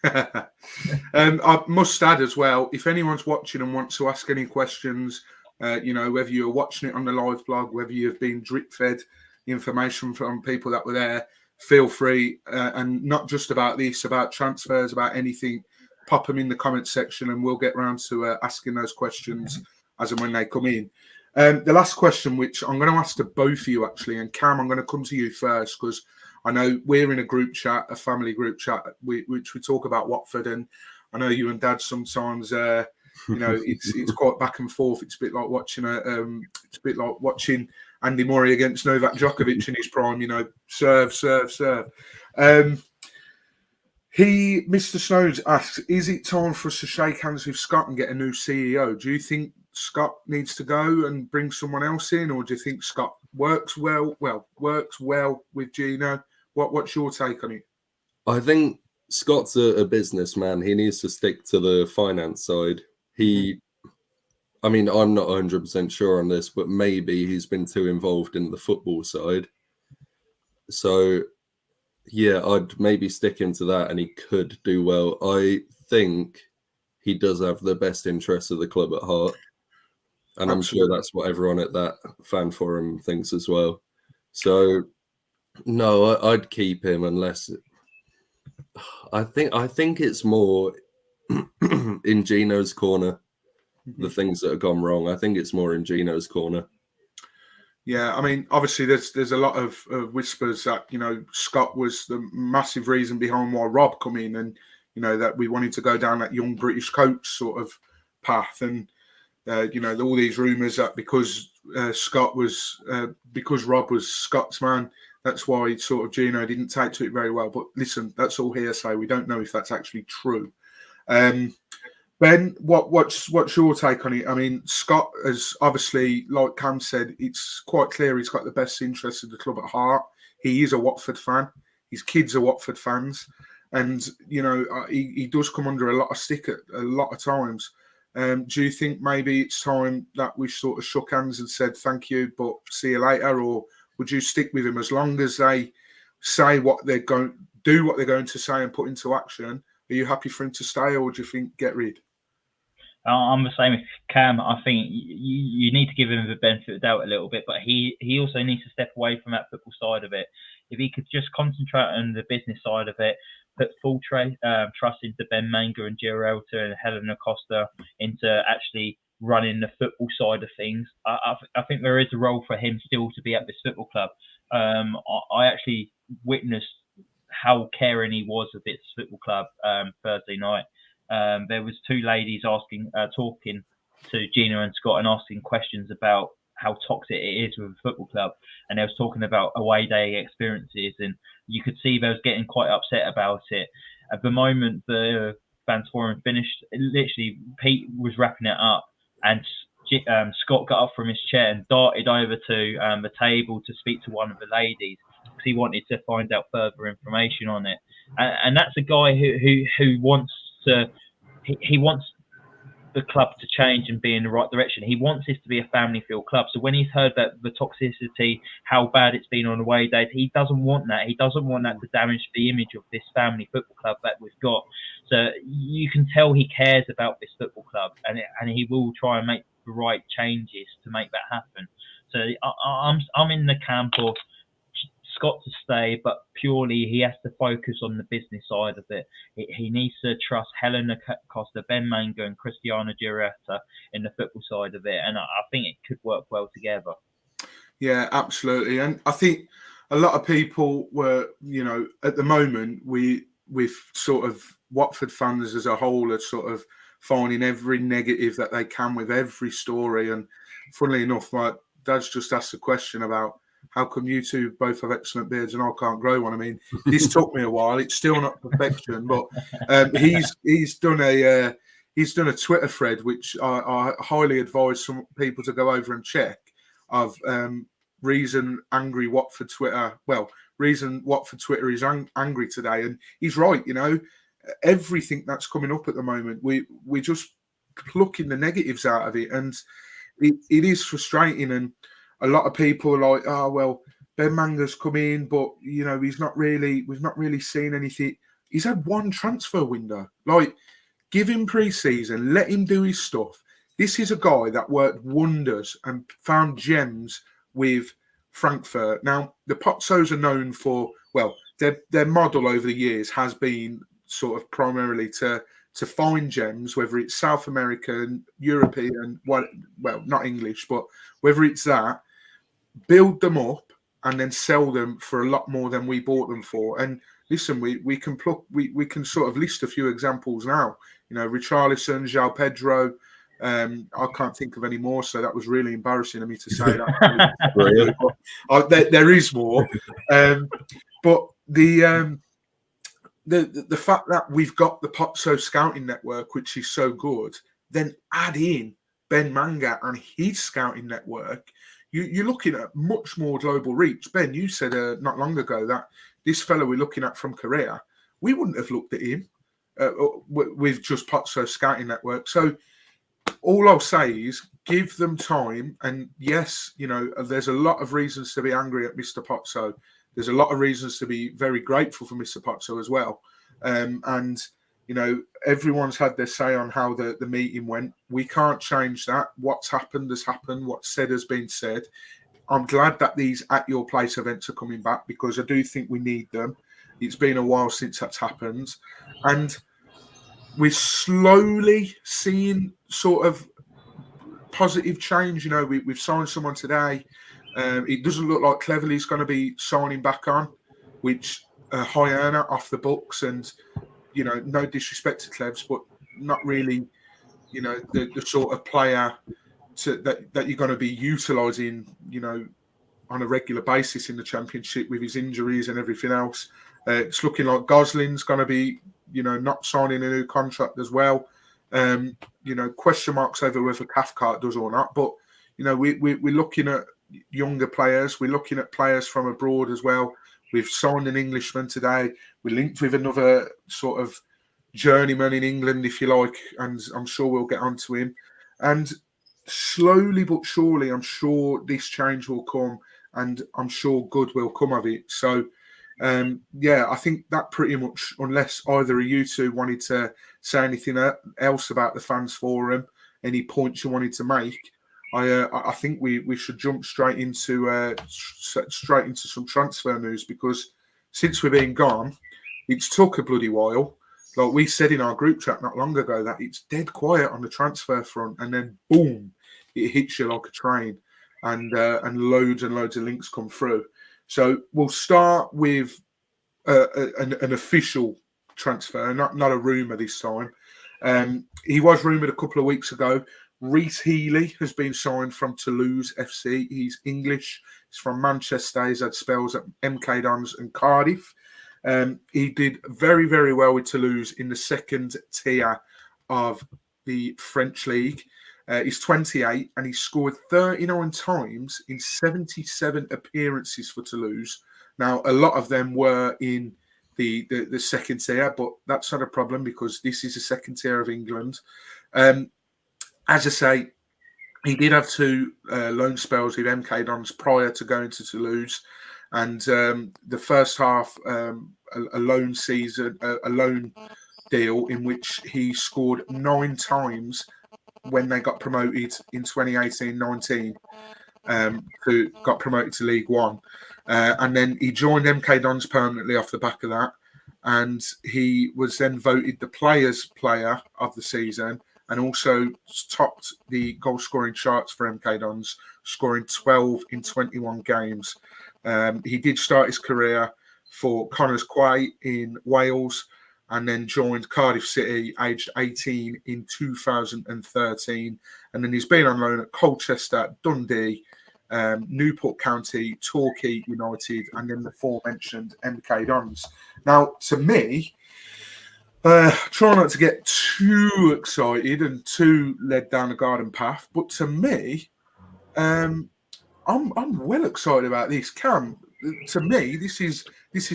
I must add as well, if anyone's watching and wants to ask any questions, whether you're watching it on the live blog, whether you've been drip fed information from people that were there, feel free, and not just about this, about transfers, about anything, pop them in the comment section and we'll get around to asking those questions as and when they come in. The last question, which I'm going to ask to both of you actually, and Cam, I'm going to come to you first because I know we're in a group chat, a family group chat, which we talk about Watford, and I know you and Dad sometimes, it's quite back and forth. It's a bit like watching Andy Murray against Novak Djokovic in his prime. Serve. Mr. Snowes asks, is it time for us to shake hands with Scott and get a new CEO? Do you think Scott needs to go and bring someone else in, or do you think Scott works well with Gino? What's your take on it? I think Scott's a businessman. He needs to stick to the finance side. I'm not 100% sure on this, but maybe he's been too involved in the football side. So, yeah, I'd maybe stick him to that and he could do well. I think he does have the best interests of the club at heart. And I'm sure that's what everyone at that fan forum thinks as well. So, no, I'd keep him unless... I think it's more in Gino's corner. The things that have gone wrong, I think it's more in Gino's corner. Yeah, obviously there's a lot of whispers that Scott was the massive reason behind why Rob come in, and that we wanted to go down that young British coach sort of path, and all these rumours that because Rob was Scott's man, that's why sort of Gino didn't take to it very well. But listen, that's all hearsay. We don't know if that's actually true. Ben, what's your take on it? Scott has obviously, like Cam said, it's quite clear he's got the best interests of the club at heart. He is a Watford fan. His kids are Watford fans. And, he does come under a lot of stick at a lot of times. Do you think maybe it's time that we sort of shook hands and said thank you, but see you later? Or would you stick with him as long as they say what they're going to say and put into action? Are you happy for him to stay, or do you think get rid? I'm the same with Cam. I think you need to give him the benefit of the doubt a little bit, but he also needs to step away from that football side of it. If he could just concentrate on the business side of it, put full trust into Ben Manga and Gioretta and Helena Costa into actually running the football side of things, I think there is a role for him still to be at this football club. I actually witnessed how caring he was of this football club Thursday night. There was two ladies talking to Gino and Scott and asking questions about how toxic it is with a football club, and they was talking about away day experiences, and you could see they was getting quite upset about it. At the moment the Fan Fourm finished, literally Pete was wrapping it up, and Scott got up from his chair and darted over to the table to speak to one of the ladies because he wanted to find out further information on it. And that's a guy who wants he wants the club to change and be in the right direction. He wants this to be a family-filled club. So when he's heard that the toxicity, how bad it's been on away days, he doesn't want that. He doesn't want that to damage the image of this family football club that we've got. So you can tell he cares about this football club, and he will try and make the right changes to make that happen. So I'm in the camp of Scott to stay, but purely he has to focus on the business side of it. He needs to trust Helena Costa, Ben Manga and Cristiano Gioretta in the football side of it, and I think it could work well together. Yeah, absolutely. And I think a lot of people were, at the moment, with sort of Watford fans as a whole are sort of finding every negative that they can with every story. And funnily enough, my dad's just asked a question about how come you two both have excellent beards and I can't grow one? This took me a while. It's still not perfection, but he's done a Twitter thread which I highly advise some people to go over and check of reason angry Watford Twitter. Well, reason Watford Twitter is angry today, and he's right. Everything that's coming up at the moment, we're just plucking the negatives out of it, and it is frustrating. And a lot of people are like, oh, well, Ben Manga's come in, but you know we've not really seen anything. He's had one transfer window. Like, give him pre-season, let him do his stuff. This is a guy that worked wonders and found gems with Frankfurt. Now, the Pozzos are known for, well, their model over the years has been sort of primarily to find gems, whether it's South American, European, well, not English, but whether it's that, build them up and then sell them for a lot more than we bought them for. And listen, we can sort of list a few examples now. You know, Richarlison, João Pedro. I can't think of any more, so that was really embarrassing of me to say that. There is more, but the fact that we've got the Pozzo scouting network, which is so good, then add in Ben Manga and his scouting network, you're looking at much more global reach. Ben, you said not long ago that this fellow we're looking at from Korea, we wouldn't have looked at him with just Pozzo scouting network. So all I'll say is give them time. And yes, you know, there's a lot of reasons to be angry at Mr. Pozzo. There's a lot of reasons to be very grateful for Mr. Pozzo as well. And, you know, everyone's had their say on how the meeting went. We can't change that. What's happened has happened. What's said has been said. I'm glad that these At Your Place events are coming back because I do think we need them. It's been a while since that's happened. And we're slowly seeing sort of positive change. You know, we've signed someone today. It doesn't look like Cleverley's going to be signing back on, which a high earner off the books. And, you know, no disrespect to Clevs, but not really, you know, the sort of player that you're going to be utilising, you know, on a regular basis in the Championship with his injuries and everything else. It's looking like Gosling's going to be, you know, not signing a new contract as well. You know, question marks over whether Cathcart does or not. But, you know, we're looking at younger players. We're looking at players from abroad as well. We've signed an Englishman today. We're linked with another sort of journeyman in England, if you like, and I'm sure we'll get onto him. And slowly but surely, I'm sure this change will come, and I'm sure good will come of it. So, yeah, I think that pretty much, unless either of you two wanted to say anything else about the fans forum, any points you wanted to make, I think we should jump straight into some transfer news, because since we've been gone, it's took a bloody while. Like we said in our group chat not long ago, that it's dead quiet on the transfer front, and then boom, it hits you like a train, and loads and loads of links come through. So we'll start with an official transfer, not a rumour this time. He was rumoured a couple of weeks ago. Rhys Healey has been signed from Toulouse FC. He's English. He's from Manchester. He's had spells at MK Dons and Cardiff. He did very, very well with Toulouse in the second tier of the French league. He's 28 and he scored 39 times in 77 appearances for Toulouse. Now, a lot of them were in the second tier, but that's not a problem because this is the second tier of England. As I say, he did have two loan spells with MK Dons prior to going to Toulouse. And the first half, a loan season, a loan deal in which he scored 9 times when they got promoted in 2018-19, who got promoted to League One. And then he joined MK Dons permanently off the back of that. And he was then voted the Players' Player of the season, and also topped the goal-scoring charts for MK Dons, scoring 12 in 21 games. He did start his career for Connors Quay in Wales, and then joined Cardiff City aged 18 in 2013. And then he's been on loan at Colchester, Dundee, Newport County, Torquay United, and then the aforementioned MK Dons. Now, to me, try not to get too excited and too led down the garden path, but to me, I'm well excited about this. Cam, to me, this is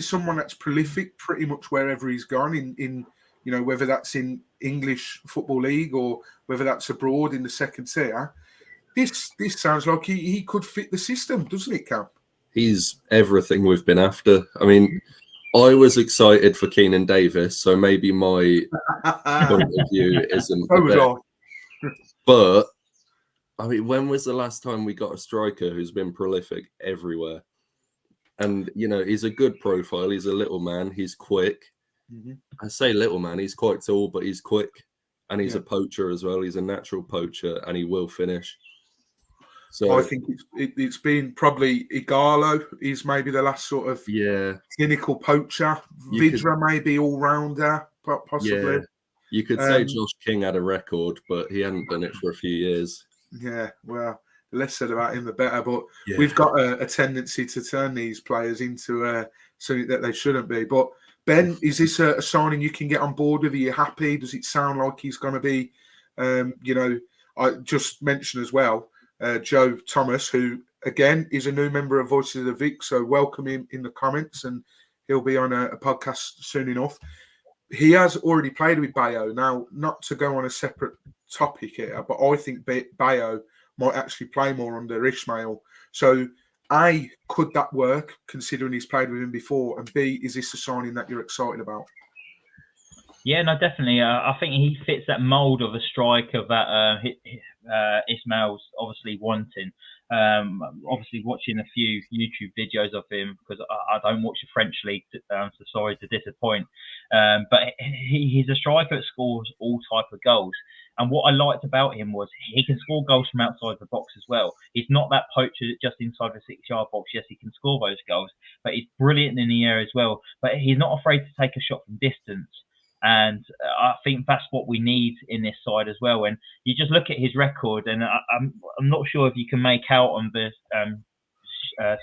someone that's prolific pretty much wherever he's gone in you know, whether that's in English Football League or whether that's abroad in the second tier. This sounds like he could fit the system, doesn't it, Cam? he's everything we've been after. I mean, I was excited for Keenan Davis, so maybe my point of view isn't the best. But I mean, when was the last time we got a striker who's been prolific everywhere? And he's a good profile. He's a little man. He's quick. I say little man. He's quite tall, but he's quick, and he's a poacher as well. He's a natural poacher, and he will finish. So I think it's been probably Igalo. He's maybe the last sort of clinical poacher. Vidra maybe all rounder, possibly. Yeah. You could say Josh King had a record, but he hadn't done it for a few years. Yeah, well, the less said about him, the better. But we've got a tendency to turn these players into something that they shouldn't be. But Ben, is this a signing you can get on board with? Are you happy? Does it sound like he's going to be, I just mentioned as well, Joe Thomas, who, again, is a new member of Voices of the Vic. So welcome him in the comments, and he'll be on a podcast soon enough. He has already played with Bayo. Now, not to go on a separate topic here, but I think Bayo might actually play more under Ishmael. So, A, could that work, considering he's played with him before? And B, is this a signing that you're excited about? Yeah, no, definitely. I think he fits that mould of a striker that Ismail's obviously wanting. Obviously, watching a few YouTube videos of him, because I don't watch the French league, so sorry to disappoint. But he's a striker that scores all type of goals. And what I liked about him was he can score goals from outside the box as well. He's not that poacher just inside the 6-yard box. Yes, he can score those goals, but he's brilliant in the air as well. But he's not afraid to take a shot from distance. And I think that's what we need in this side as well. And you just look at his record, and I'm not sure if you can make out on the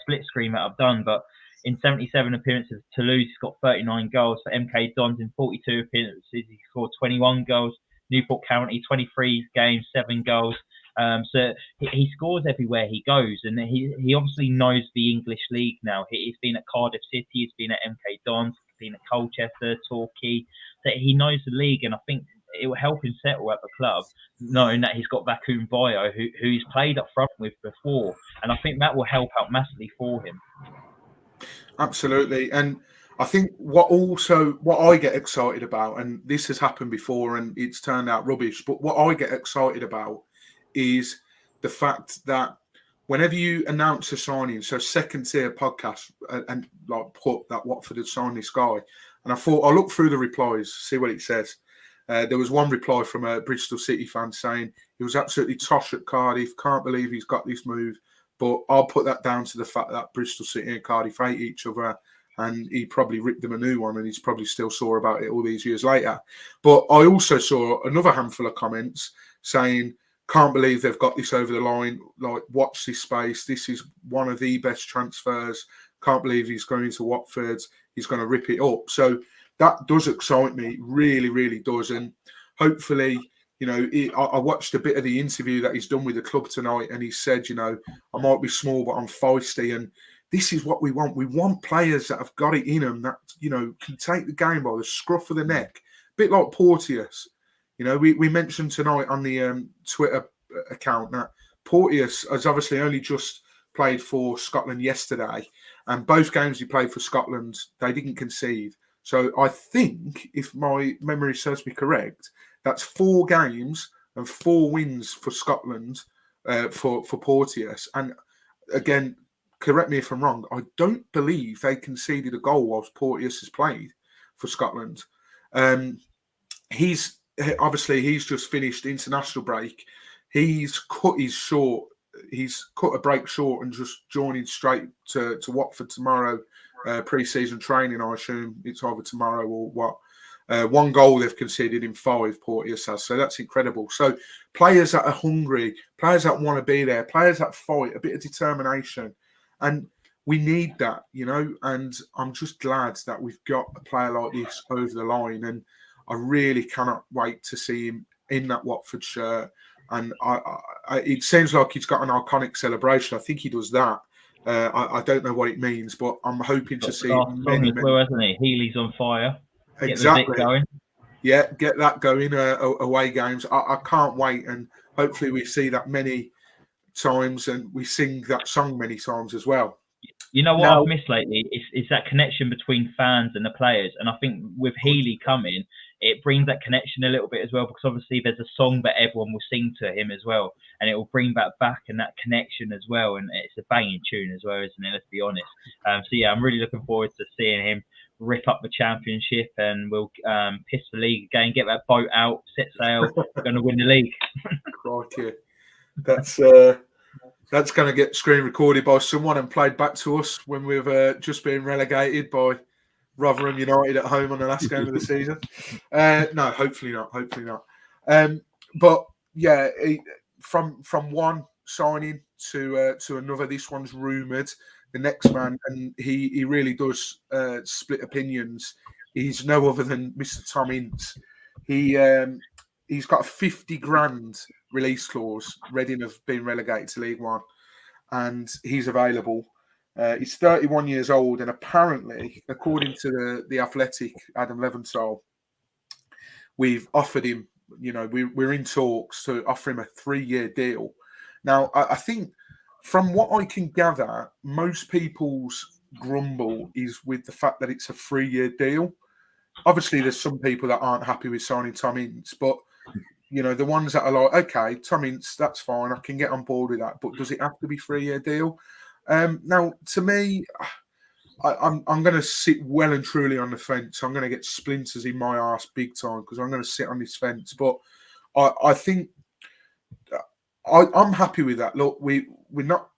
split screen that I've done, but in 77 appearances, Toulouse, he's got 39 goals. For MK Dons, in 42 appearances, he scored 21 goals. Newport County, 23 games, 7 goals. So he scores everywhere he goes, and he obviously knows the English league now. He's been at Cardiff City, he's been at MK Dons, he's been at Colchester, Torquay. So he knows the league, and I think it will help him settle at the club, knowing that he's got Bakun Bayo, who he's played up front with before, and I think that will help out massively for him. Absolutely, and I think what I get excited about, and this has happened before and it's turned out rubbish, but what I get excited about is the fact that whenever you announce a signing, so second tier podcast, and like put that Watford had signed this guy, and I thought I'll look through the replies, see what it says. There was one reply from a Bristol City fan saying he was absolutely tosh at Cardiff, can't believe he's got this move, but I'll put that down to the fact that Bristol City and Cardiff hate each other, and he probably ripped them a new one, and he's probably still sore about it all these years later. But I also saw another handful of comments saying, can't believe they've got this over the line, like, watch this space, this is one of the best transfers, can't believe he's going to Watford, he's going to rip it up. So that does excite me, really, really does. And hopefully, I watched a bit of the interview that he's done with the club tonight, and he said, I might be small, but I'm feisty, and this is what we want. We want players that have got it in them, that, can take the game by the scruff of the neck. A bit like Porteous. We mentioned tonight on the Twitter account that Porteous has obviously only just played for Scotland yesterday, and both games he played for Scotland, they didn't concede. So I think, if my memory serves me correct, that's 4 games and 4 wins for Scotland for Porteous. And again, correct me if I'm wrong, I don't believe they conceded a goal whilst Porteous has played for Scotland. He's just finished international break. He's cut a break short and just joining straight to Watford tomorrow, pre-season training. I assume it's either tomorrow or what. 1 goal they've conceded in 5, Porteous has, so that's incredible. So players that are hungry, players that want to be there, players that fight, a bit of determination. And we need that, and I'm just glad that we've got a player like this over the line, and I really cannot wait to see him in that Watford shirt. And it seems like he's got an iconic celebration. I think he does that. I don't know what it means, but I'm hoping to see many. Well, hasn't he? Healy's on fire. Exactly. Get the Vic going. Yeah, get that going. Away games. I can't wait, and hopefully we see that many times, and we sing that song many times as well. You know what Now- I've missed lately is that connection between fans and the players. And I think with Healey coming, it brings that connection a little bit as well, because obviously there's a song that everyone will sing to him as well, and it will bring that back and that connection as well. And it's a banging tune as well, isn't it? Let's be honest. So yeah, I'm really looking forward to seeing him rip up the Championship, and we'll piss the league again, get that boat out, set sail, we're going to win the league. Crikey. That's going to get screen recorded by someone and played back to us when we've just been relegated by Rotherham United at home on the last game of the season. No, hopefully not. Hopefully not. But yeah, from one signing to another, this one's rumoured. The next man, and he really does split opinions. He's no other than Mr. Tom Ince. He's got a 50 grand release clause. Reading have been relegated to League One, and he's available. He's 31 years old, and apparently, according to the Athletic, Adam Leventhal, we've offered him, we're in talks to offer him a 3-year deal. Now, I think from what I can gather, most people's grumble is with the fact that it's a 3-year deal. Obviously, there's some people that aren't happy with signing Tom Ince, but the ones that are like, okay, Tom Ince, that's fine, I can get on board with that, but does it have to be 3-year deal? Now, to me, I'm going to sit well and truly on the fence. I'm going to get splinters in my arse big time because I'm going to sit on this fence. But I think I'm happy with that. Look, we're not.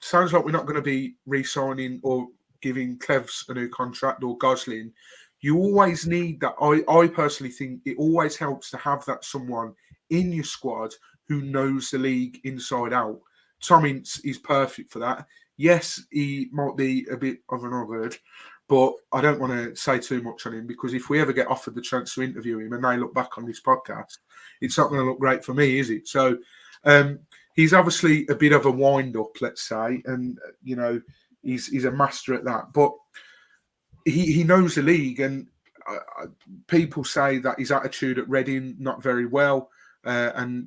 Sounds like we're not going to be re-signing or giving Clevs a new contract or Gosling. You always need that. I personally think it always helps to have that someone in your squad who knows the league inside out. Tom Ince is perfect for that. Yes, he might be a bit of an odd, but I don't want to say too much on him, because if we ever get offered the chance to interview him and they look back on this podcast, it's not going to look great for me, is it? So he's obviously a bit of a wind-up, let's say, and, he's a master at that. But he knows the league, and people say that his attitude at Reading, not very well, and,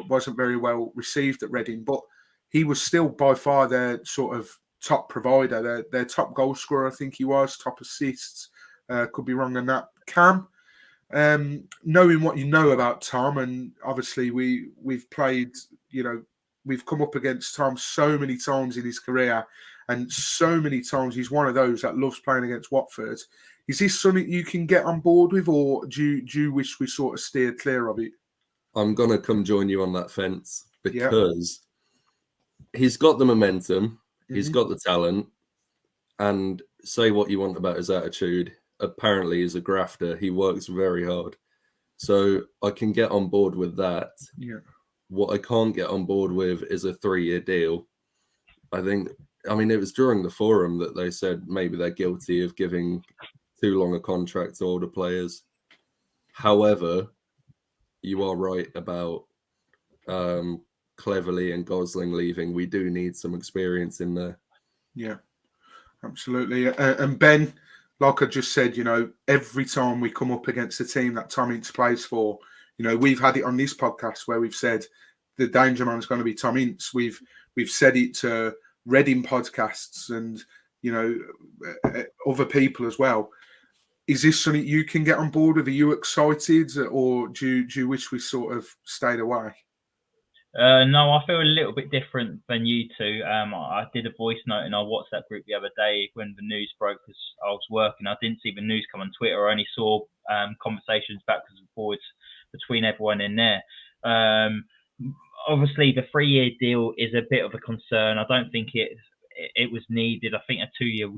wasn't very well received at Reading, but he was still by far their sort of top provider, their top goal scorer, I think he was, top assists. Could be wrong on that. Cam, knowing what you know about Tom, and obviously we've played, we've come up against Tom so many times in his career, and so many times he's one of those that loves playing against Watford. Is this something you can get on board with, or do you wish we sort of steered clear of it? I'm going to come join you on that fence, because he's got the momentum, he's got the talent, and say what you want about his attitude, apparently he's a grafter. He works very hard. So I can get on board with that. Yeah. What I can't get on board with is a 3-year deal. I mean, it was during the forum that they said maybe they're guilty of giving too long a contract to older players. However, you are right about Cleverly and Gosling leaving. We do need some experience in there. Yeah, absolutely. And Ben, like I just said, every time we come up against a team that Tom Ince plays for, we've had it on this podcast where we've said the danger man is going to be Tom Ince. We've said it to Reading podcasts and, other people as well. Is this something you can get on board with? Are you excited, or do you wish we sort of stayed away? No, I feel a little bit different than you two. I did a voice note in our WhatsApp group the other day when the news broke, because I was working. I didn't see the news come on Twitter. I only saw conversations backwards and forwards between everyone in there. Obviously, the 3-year deal is a bit of a concern. I don't think it was needed. I think a 2-year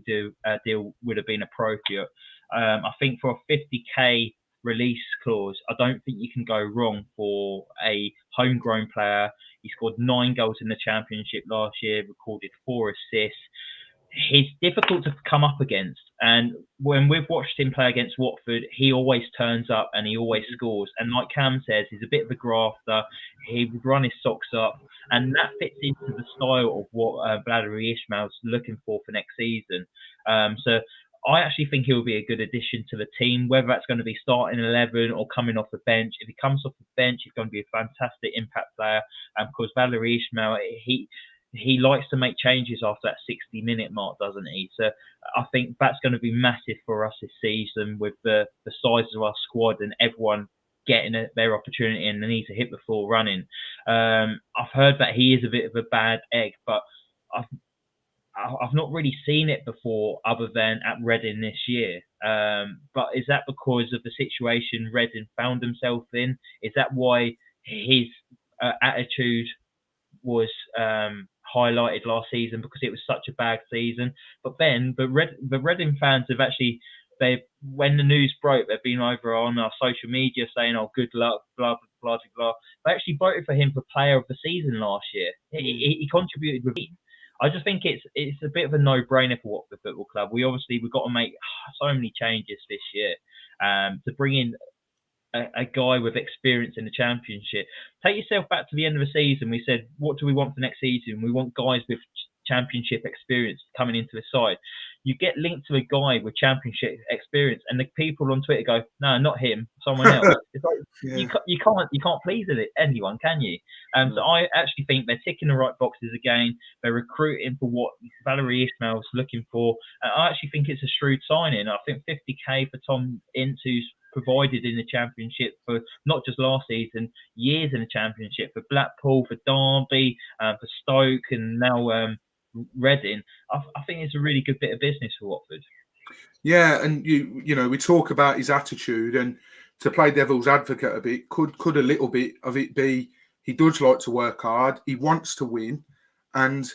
deal would have been appropriate. I think for a 50k release clause, I don't think you can go wrong for a homegrown player. He scored 9 goals in the Championship last year, recorded 4 assists. He's difficult to come up against, and when we've watched him play against Watford, he always turns up and he always scores. And like Cam says, he's a bit of a grafter. He would run his socks up, and that fits into the style of what Vladimir Ismail's looking for next season. So I actually think he'll be a good addition to the team, whether that's going to be starting 11 or coming off the bench. If he comes off the bench, he's going to be a fantastic impact player. Because Vladimir Ismail, he likes to make changes after that 60-minute mark, doesn't he? So I think that's going to be massive for us this season with the size of our squad and everyone getting their opportunity and they need to hit the floor running. I've heard that he is a bit of a bad egg, but I've not really seen it before other than at Reading this year. But is that because of the situation Reading found himself in? Is that why his attitude was highlighted last season because it was such a bad season? But then the Reading fans have actually, when the news broke, they've been over on our social media saying, "Oh, good luck, blah blah blah blah." They actually voted for him for Player of the Season last year. He contributed with it. I just think it's a bit of a no-brainer for Watford Football Club. We've got to make so many changes this year to bring in a guy with experience in the Championship. Take yourself back to the end of the season. We said, what do we want for next season? We want guys with Championship experience coming into the side. You get linked to a guy with Championship experience, and the people on Twitter go, "No, not him, someone else." It's like, you can't please anyone, can you? So I actually think they're ticking the right boxes again. They're recruiting for what Valerie Ismail's looking for. I actually think it's a shrewd signing. I think 50k for Tom Ince, who's provided in the Championship for not just last season, years in the Championship for Blackpool, for Derby, for Stoke, and now Reading. I think it's a really good bit of business for Watford. Yeah, and you know, we talk about his attitude, and to play devil's advocate a bit, could a little bit of it be he does like to work hard, he wants to win, and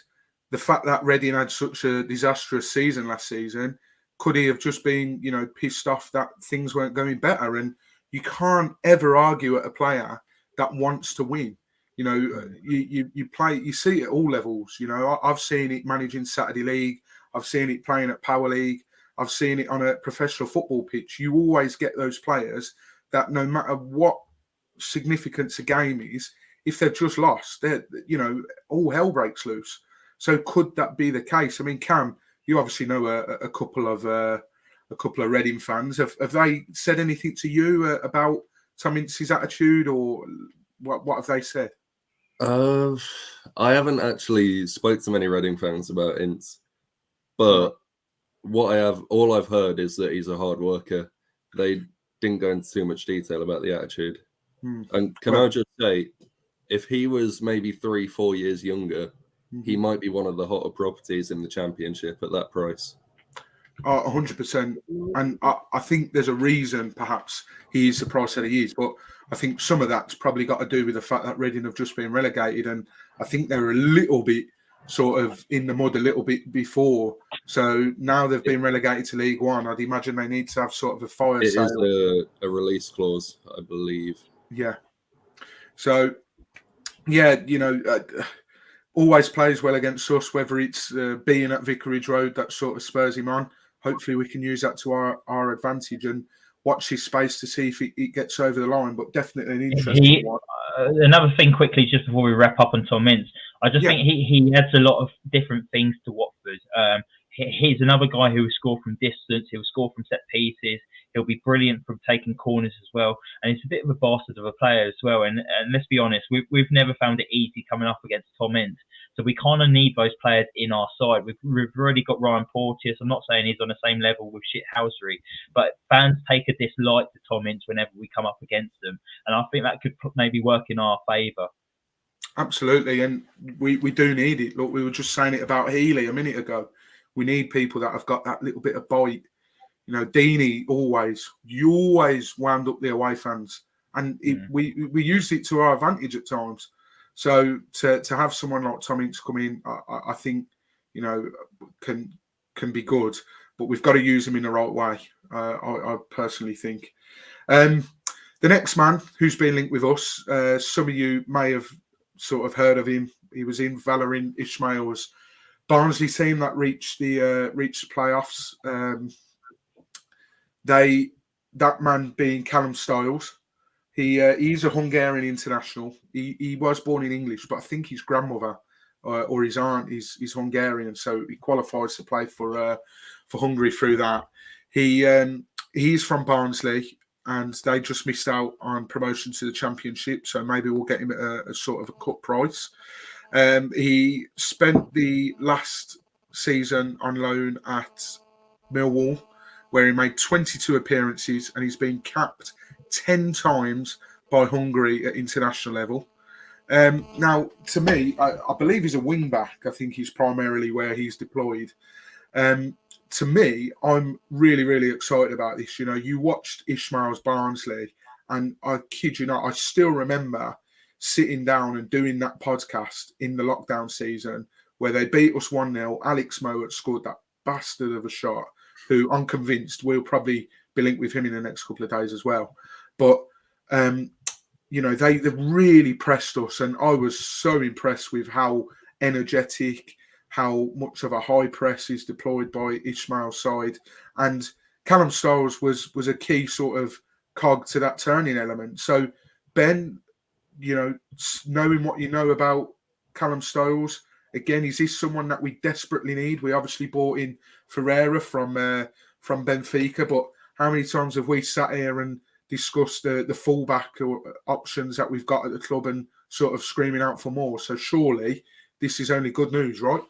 the fact that Reading had such a disastrous season last season, could he have just been, you know, pissed off that things weren't going better? And you can't ever argue at a player that wants to win. You know, you see it at all levels. You know, I've seen it managing Saturday League. I've seen it playing at Power League. I've seen it on a professional football pitch. You always get those players that no matter what significance a game is, if they've just lost, you know, all hell breaks loose. So could that be the case? I mean, Cam, you obviously know a couple of Reading fans. Have they said anything to you about Tom Ince's attitude, or what have they said? I haven't actually spoke to many Reading fans about Ince, but all I've heard is that he's a hard worker. They didn't go into too much detail about the attitude. And I just say, if he was maybe 3-4 years younger, he might be one of the hotter properties in the Championship at that price. 100%. And I think there's a reason perhaps he is the price that he is, but I think some of that's probably got to do with the fact that Reading have just been relegated, and I think they're a little bit sort of in the mud a little bit before. So now they've been relegated to League One, I'd imagine they need to have sort of a fire sale. It is a release clause, I believe. Yeah. So, yeah, you know, always plays well against us, whether it's being at Vicarage Road, that sort of spurs him on. Hopefully we can use that to our advantage and watch his space to see if it gets over the line, but definitely an interesting one. Another thing quickly, just before we wrap up on Tom Ince, I just think he adds a lot of different things to Watford. He's another guy who will score from distance, he'll score from set pieces, he'll be brilliant from taking corners as well, and he's a bit of a bastard of a player as well. And let's be honest, we've never found it easy coming up against Tom Ince. So we kind of need those players in our side. We've already got Ryan Porteous. I'm not saying he's on the same level with shithousery, but fans take a dislike to Tom Ince whenever we come up against them. And I think that could maybe work in our favour. Absolutely. And we do need it. Look, we were just saying it about Healey a minute ago. We need people that have got that little bit of bite. You know, Deeney you always wound up the away fans. And we used it to our advantage at times. So to have someone like Tom Ince come in, I think, you know, can be good, but we've got to use him in the right way. I personally think. The next man who's been linked with us, some of you may have sort of heard of him. He was in Valerie Ismail's Barnsley team that reached the playoffs. That man being Callum Styles. He's a Hungarian international. He was born in English, but I think his grandmother or his aunt is Hungarian, so he qualifies to play for Hungary through that. He's from Barnsley, and they just missed out on promotion to the Championship, so maybe we'll get him at a sort of a cut price. He spent the last season on loan at Millwall, where he made 22 appearances, and he's been capped 10 times by Hungary at international level. Now, to me, I believe he's a wing back. I think he's primarily where he's deployed. To me, I'm really, really excited about this. You know, you watched Ishmael's Barnsley, and I kid you not, I still remember sitting down and doing that podcast in the lockdown season where they beat us 1-0. Alex Mowat scored that bastard of a shot, who I'm convinced we'll probably be linked with him in the next couple of days as well. But, you know, they really pressed us, and I was so impressed with how energetic, how much of a high press is deployed by Ishmael's side. And Callum Styles was a key sort of cog to that turning element. So, Ben, you know, knowing what you know about Callum Styles, again, is this someone that we desperately need? We obviously bought in Ferreira from Benfica, but how many times have we sat here and discussed the fullback options that we've got at the club and sort of screaming out for more? So surely this is only good news, right?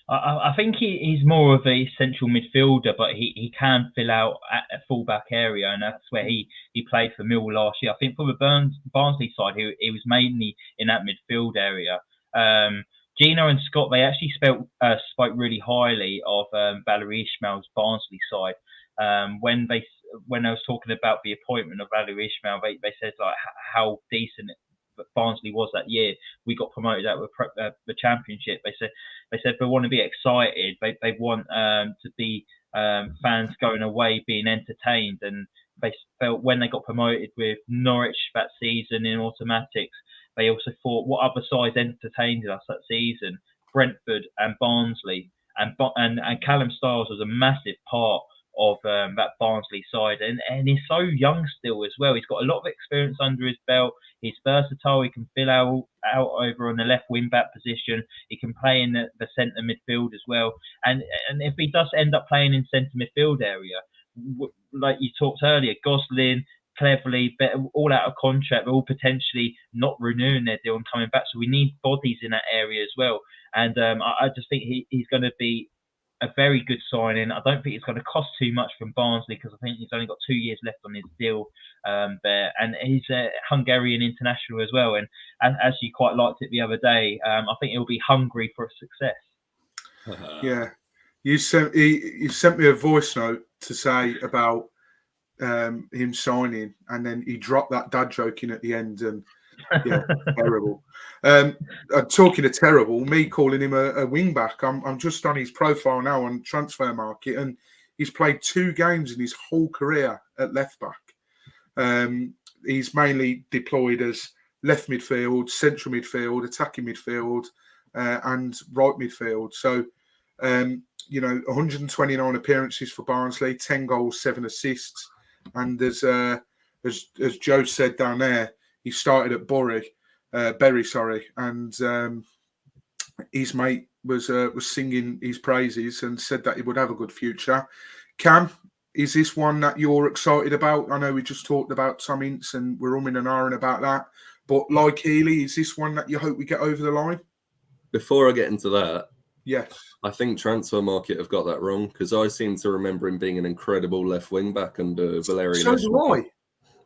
I think he's more of a central midfielder, but he can fill out at a fullback area, and that's where he played for Millwall last year. I think for the Barnsley side, he was mainly in that midfield area. Gino and Scott, they actually spoke really highly of Valerie Ishmael's Barnsley side. When they was talking about the appointment of Valerie Ishmael, they said like how decent Barnsley was that year. We got promoted out of the Championship. They said they want to be excited. They want to be fans going away being entertained, and they felt when they got promoted with Norwich that season in automatics, they also thought what other sides entertained us that season? Brentford and Barnsley, and Callum Styles was a massive part of that Barnsley side, and he's so young still as well. He's got a lot of experience under his belt. He's versatile. He can fill out over on the left wing back position. He can play in the centre midfield as well. And if he does end up playing in centre midfield area, like you talked earlier, Gosling, Cleverly, all out of contract, but all potentially not renewing their deal and coming back. So we need bodies in that area as well. And I just think he's going to be a very good signing. I don't think it's going to cost too much from Barnsley, because I think he's only got 2 years left on his deal there. And he's a Hungarian international as well. And as you quite liked it the other day, I think he'll be hungry for success. Yeah. You sent me a voice note to say about him signing, and then he dropped that dad joke in at the end, and yeah, terrible. Talking of terrible, me calling him a wing back. I'm just on his profile now on Transfer Market, and he's played 2 games in his whole career at left back. He's mainly deployed as left midfield, central midfield, attacking midfield, and right midfield. So, 129 appearances for Barnsley, 10 goals, 7 assists, and as Joe said down there, he started at Bury, and his mate was singing his praises and said that he would have a good future. Cam, is this one that you're excited about? I know we just talked about Tom Ince and we're umming and ahhing about that, but like Healey, is this one that you hope we get over the line? Before I get into that, yes, I think Transfer Market have got that wrong, because I seem to remember him being an incredible left wing back under Valerian. So do I.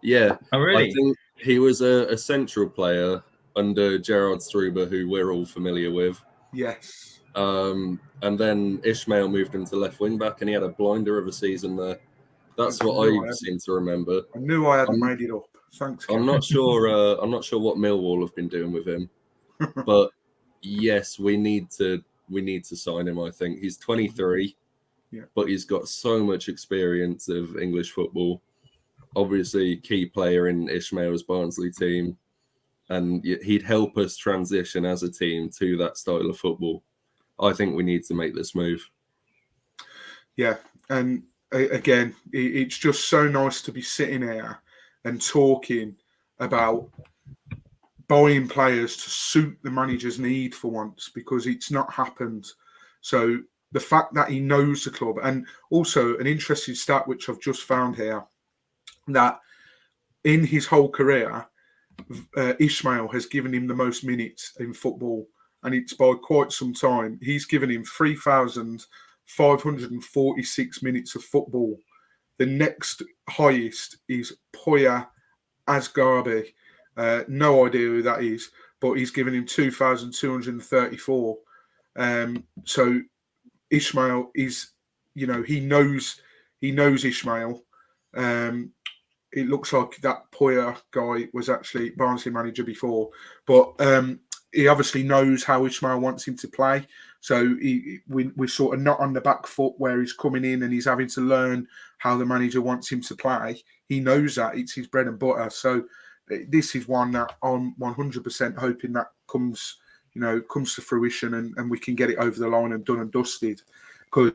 Yeah, oh, really? I think he was a central player under Gerard Struber, who we're all familiar with. Yes. And then Ishmael moved him to left wing back, and he had a blinder of a season there. That's what I seem to remember. I knew I hadn't made it up. Thanks, Cam. I'm not sure. I'm not sure what Millwall have been doing with him, but yes, we need to sign him. I think he's 23, but he's got so much experience of English football. Obviously, key player in Ishmael's Barnsley team, and he'd help us transition as a team to that style of football. I think we need to make this move. Yeah, and again, it's just so nice to be sitting here and talking about buying players to suit the manager's need for once, because it's not happened. So the fact that he knows the club, and also an interesting stat which I've just found here, that in his whole career, Ishmael has given him the most minutes in football and it's by quite some time. He's given him 3,546 minutes of football. The next highest is Poya Asgarbi. No idea who that is, but he's given him 2,234. So Ishmael is, he knows Ishmael. It looks like that Poya guy was actually Barnsley manager before, but he obviously knows how Ishmael wants him to play. So we're sort of not on the back foot where he's coming in and he's having to learn how the manager wants him to play. He knows that it's his bread and butter. So this is one that I'm 100% hoping that comes to fruition and we can get it over the line and done and dusted. Because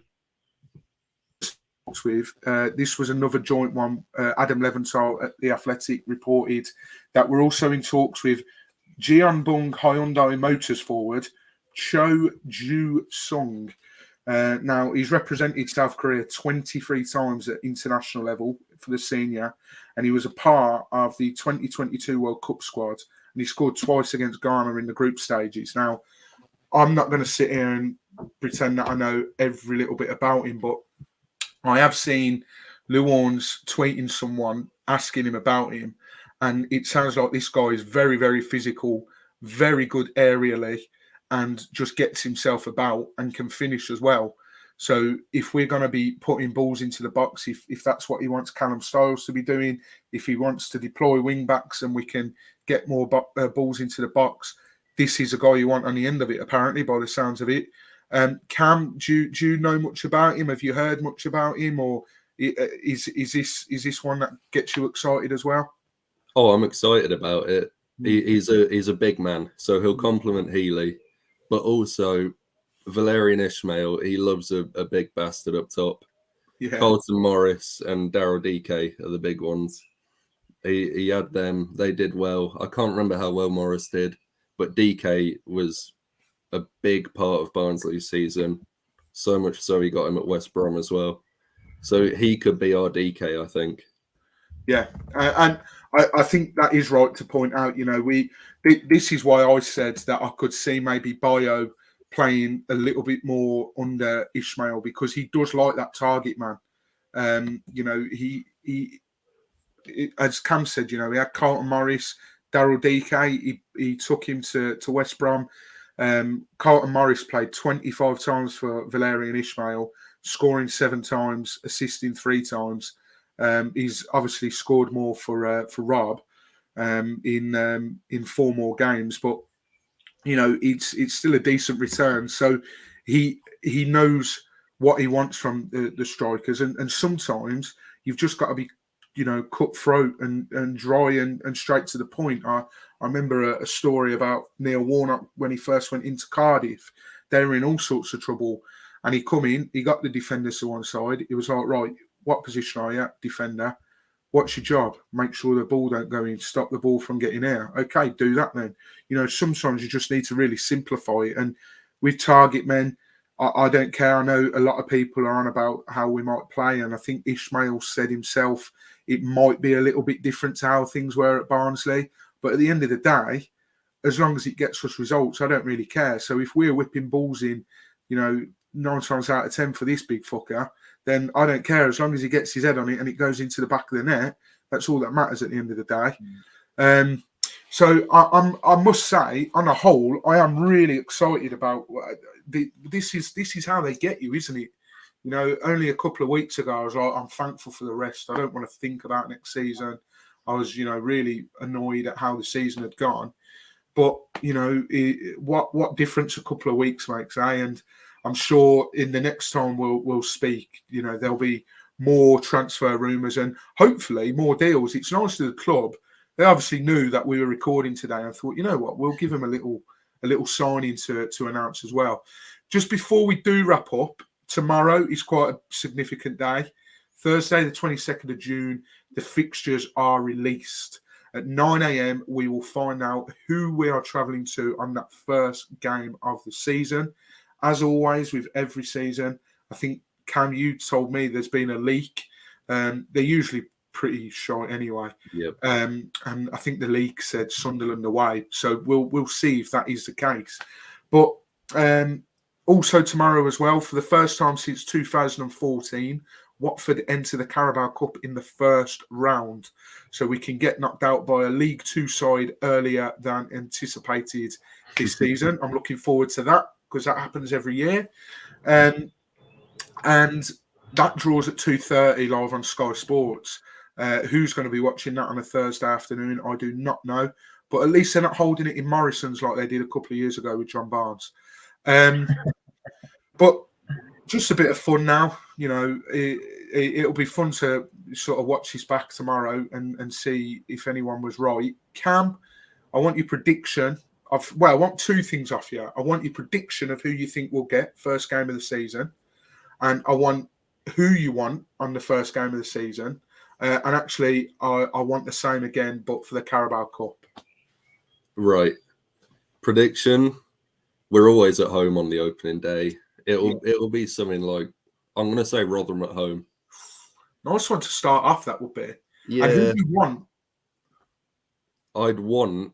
this was another joint one. Adam Leventhal at The Athletic reported that we're also in talks with Jeonbuk Hyundai Motors forward Cho Ju-sung. Now, he's represented South Korea 23 times at international level for the senior, and he was a part of the 2022 World Cup squad, and he scored twice against Ghana in the group stages. Now, I'm not going to sit here and pretend that I know every little bit about him, but I have seen Luon's tweeting someone asking him about him, and it sounds like this guy is very, very physical, very good aerially, and just gets himself about and can finish as well. So if we're going to be putting balls into the box, if that's what he wants Callum Styles to be doing, if he wants to deploy wing backs and we can get more balls into the box, this is a guy you want on the end of it, apparently, by the sounds of it. Cam, do you know much about him? Have you heard much about him, or is this one that gets you excited as well? Oh, I'm excited about it. He's a big man, so he'll complement Healey, but also Valerian Ishmael. He loves a big bastard up top. Yeah. Carlton Morris and Daryl DK are the big ones. He had them. They did well. I can't remember how well Morris did, but DK was a big part of Barnsley's season. So much so he got him at West Brom as well. So he could be our DK, I think. Yeah, and I think that is right to point out. This is why I said that I could see maybe Bayo playing a little bit more under Ishmael, because he does like that target man. He as Cam said, he had Carlton Morris, Daryl DK. He took him to West Brom. Carlton Morris played 25 times for Valerian Ishmael, scoring 7 times, assisting 3 times. He's obviously scored more for Rob in 4 more games, but it's still a decent return. So he knows what he wants from the strikers, and sometimes you've just got to be cutthroat and dry and straight to the point. I remember a story about Neil Warnock when he first went into Cardiff. They were in all sorts of trouble, and he come in, he got the defenders to one side. He was like, right, what position are you at, defender? What's your job? Make sure the ball don't go in, stop the ball from getting there. Okay, do that then. Sometimes you just need to really simplify it. And with target men, I don't care. I know a lot of people are on about how we might play, and I think Ishmael said himself it might be a little bit different to how things were at Barnsley. But at the end of the day, as long as it gets us results, I don't really care. So if we're whipping balls in, 9 times out of 10 for this big fucker, then I don't care. As long as he gets his head on it and it goes into the back of the net, that's all that matters at the end of the day. So I must say, on a whole, I am really excited about this. Is how they get you, isn't it? Only a couple of weeks ago, I was like, I'm thankful for the rest. I don't want to think about next season. I was, really annoyed at how the season had gone. But, what difference a couple of weeks makes, eh? And I'm sure in the next time we'll speak, there'll be more transfer rumours and hopefully more deals. It's nice to the club. They obviously knew that we were recording today and thought, you know what, we'll give them a little signing to announce as well. Just before we do wrap up, tomorrow is quite a significant day. Thursday, the 22nd of June, the fixtures are released. At 9 a.m, we will find out who we are travelling to on that first game of the season. As always, with every season, I think, Cam, you told me there's been a leak. They're usually pretty short anyway. Yep. And I think the leak said Sunderland away. So we'll see if that is the case. But also tomorrow as well, for the first time since 2014, Watford enter the Carabao Cup in the first round. So we can get knocked out by a League Two side earlier than anticipated this season. I'm looking forward to that because that happens every year. And that draws at 2:30 live on Sky Sports. Who's going to be watching that on a Thursday afternoon? I do not know. But at least they're not holding it in Morrison's like they did a couple of years ago with John Barnes. But just a bit of fun now. You know, it'll be fun to sort of watch this back tomorrow and see if anyone was right. Cam, I want your prediction. I want two things off you. I want your prediction of who you think will get first game of the season. And I want who you want on the first game of the season. And actually, I want the same again, but for the Carabao Cup. Right. Prediction. We're always at home on the opening day. It'll be something like, I'm going to say Rotherham at home. Nice one to start off, that would be. Yeah. And who do you want? I'd want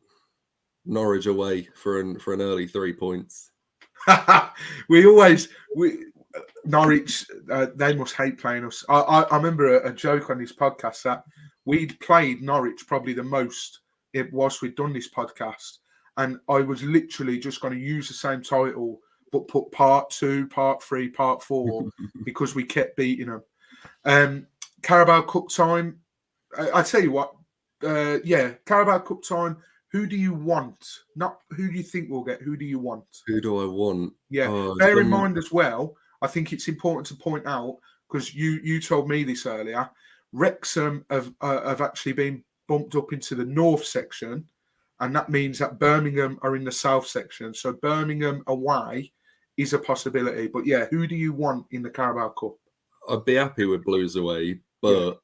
Norwich away for an early 3 points. Norwich, they must hate playing us. I remember a joke on this podcast that we'd played Norwich probably the most whilst we'd done this podcast. And I was literally just going to use the same title, but put part 2, part 3, part 4, because we kept beating them. Carabao Cup time. I tell you what, Carabao Cup time. Who do you want? Not who do you think we'll get. Have you want? Who do I want? Yeah. Bear in mind as well, I think it's important to point out, because you told me this earlier, Wrexham have actually been bumped up into the north section, and that means that Birmingham are in the south section. So Birmingham away is a possibility. But yeah, who do you want in the Carabao Cup? I'd be happy with Blues away, but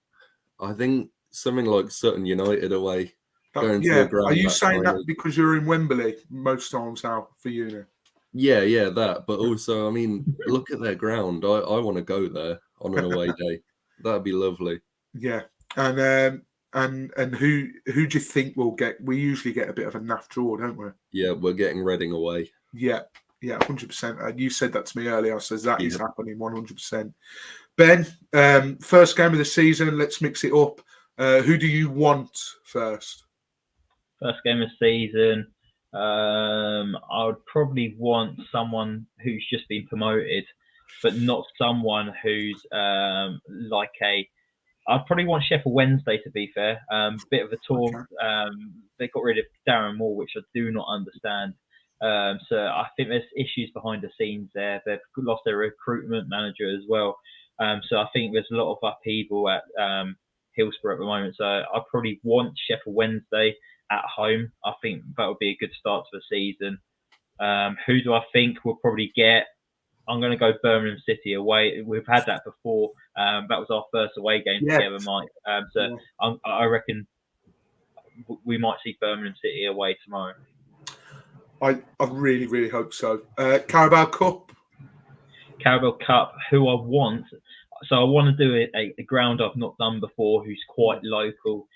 I think something like Sutton United away. Going to the ground. Are you saying that because you're in Wembley most times now for uni? Yeah, that. But also, I mean, look at their ground. I want to go there on an away day. That'd be lovely. Yeah, and who do you think we'll get? We usually get a bit of a naff draw, don't we? Yeah, we're getting Reading away. Yeah, 100%. You said that to me earlier, so that is happening 100%. Ben, first game of the season. Let's mix it up. Who do you want first? First game of the season. I would probably want someone who's just been promoted, but not someone who's I'd probably want Sheffield Wednesday, to be fair. Bit of a tour. Okay. They got rid of Darren Moore, which I do not understand. So I think there's issues behind the scenes there. They've lost their recruitment manager as well. So I think there's a lot of upheaval at Hillsborough at the moment. So I probably want Sheffield Wednesday at home. I think that would be a good start to the season. Who do I think we'll probably get? I'm going to go Birmingham City away. We've had that before. That was our first away game together, Mike. I reckon we might see Birmingham City away tomorrow. I really, really hope so. Carabao Cup. Carabao Cup, who I want. So I want to do a ground I've not done before, who's quite local.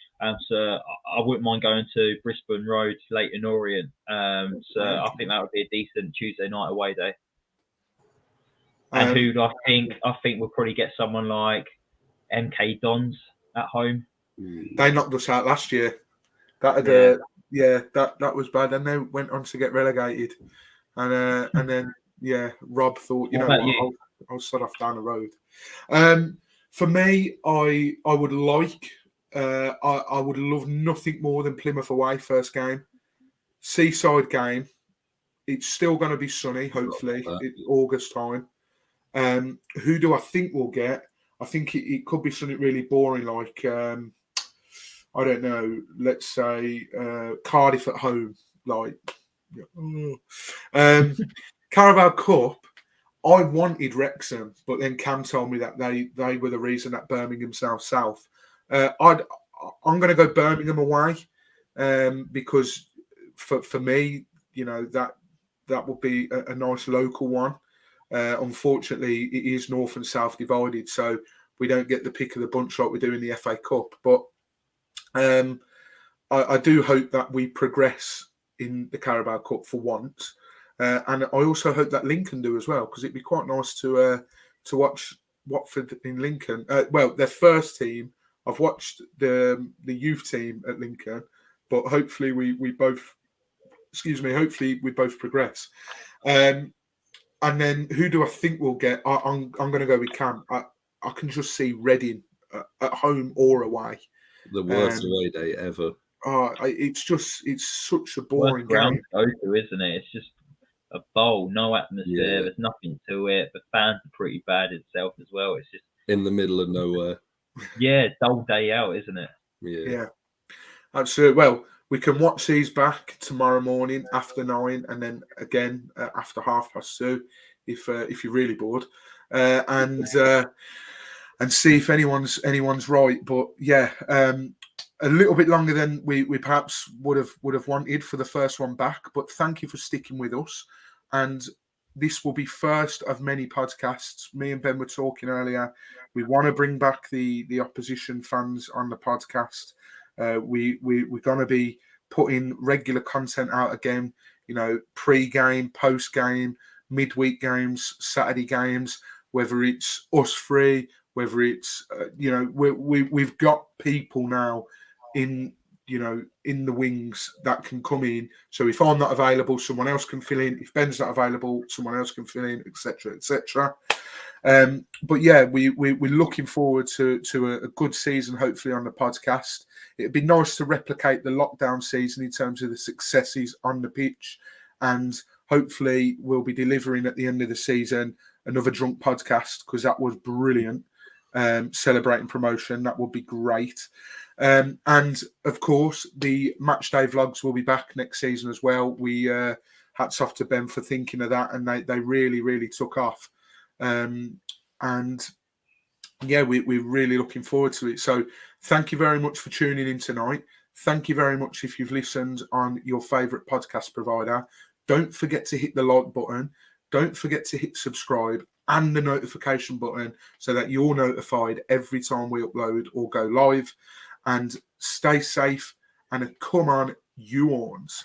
So I wouldn't mind going to Brisbane Road, Leyton Orient. So I think that would be a decent Tuesday night away day. And who do I think? I think we'll probably get someone like MK Dons at home. They knocked us out last year. That was bad. And they went on to get relegated. And then Rob thought, I'll set off down the road. For me, I would like, I would love nothing more than Plymouth away first game. Seaside game. It's still going to be sunny, hopefully, August time. Who do I think we'll get? I think it could be something really boring, like, I don't know, let's say Cardiff at home. Carabao Cup, I wanted Wrexham, but then Cam told me that they were the reason that Birmingham south. I'm going to go Birmingham away because for me, that would be a nice local one. Unfortunately, it is north and south divided, so we don't get the pick of the bunch like we do in the FA Cup. But I do hope that we progress in the Carabao Cup for once. And I also hope that Lincoln do as well, because it'd be quite nice to watch Watford in Lincoln. Well, their first team. I've watched the youth team at Lincoln, but hopefully we both. Hopefully we both progress. And then who do I think we'll get? I'm going to go with Cam. I can just see Reading at home or away. The worst away day ever. It's such a boring Worst ground game. to go to, isn't it? It's just a bowl, no atmosphere. Yeah. There's nothing to it. The fans are pretty bad itself as well. It's just in the middle of nowhere. Yeah, dull day out, isn't it? Yeah. Absolutely. Well, we can watch these back tomorrow morning after 9, and then again after 2:30 if you're really bored, and see if anyone's right. But yeah, a little bit longer than we perhaps would have wanted for the first one back. But thank you for sticking with us, and this will be first of many podcasts. Me and Ben were talking earlier. We want to bring back the opposition fans on the podcast. We're going to be putting regular content out again, pre-game, post-game, midweek games, Saturday games, whether it's us three, whether it's, we've got people now in the wings that can come in. So if I'm not available, someone else can fill in. If Ben's not available, someone else can fill in, etc., etc. But yeah, we're looking forward to a good season, hopefully on the podcast. It'd be nice to replicate the lockdown season in terms of the successes on the pitch, and hopefully we'll be delivering at the end of the season another drunk podcast, because that was brilliant. Celebrating promotion, that would be great. And of course, the match day vlogs will be back next season as well. We hats off to Ben for thinking of that, and they really, really took off. And yeah, we're really looking forward to it. So thank you very much for tuning in tonight. Thank you very much if you've listened on your favourite podcast provider. Don't forget to hit the like button. Don't forget to hit subscribe and the notification button so that you're notified every time we upload or go live. And stay safe, and come on, you Horns.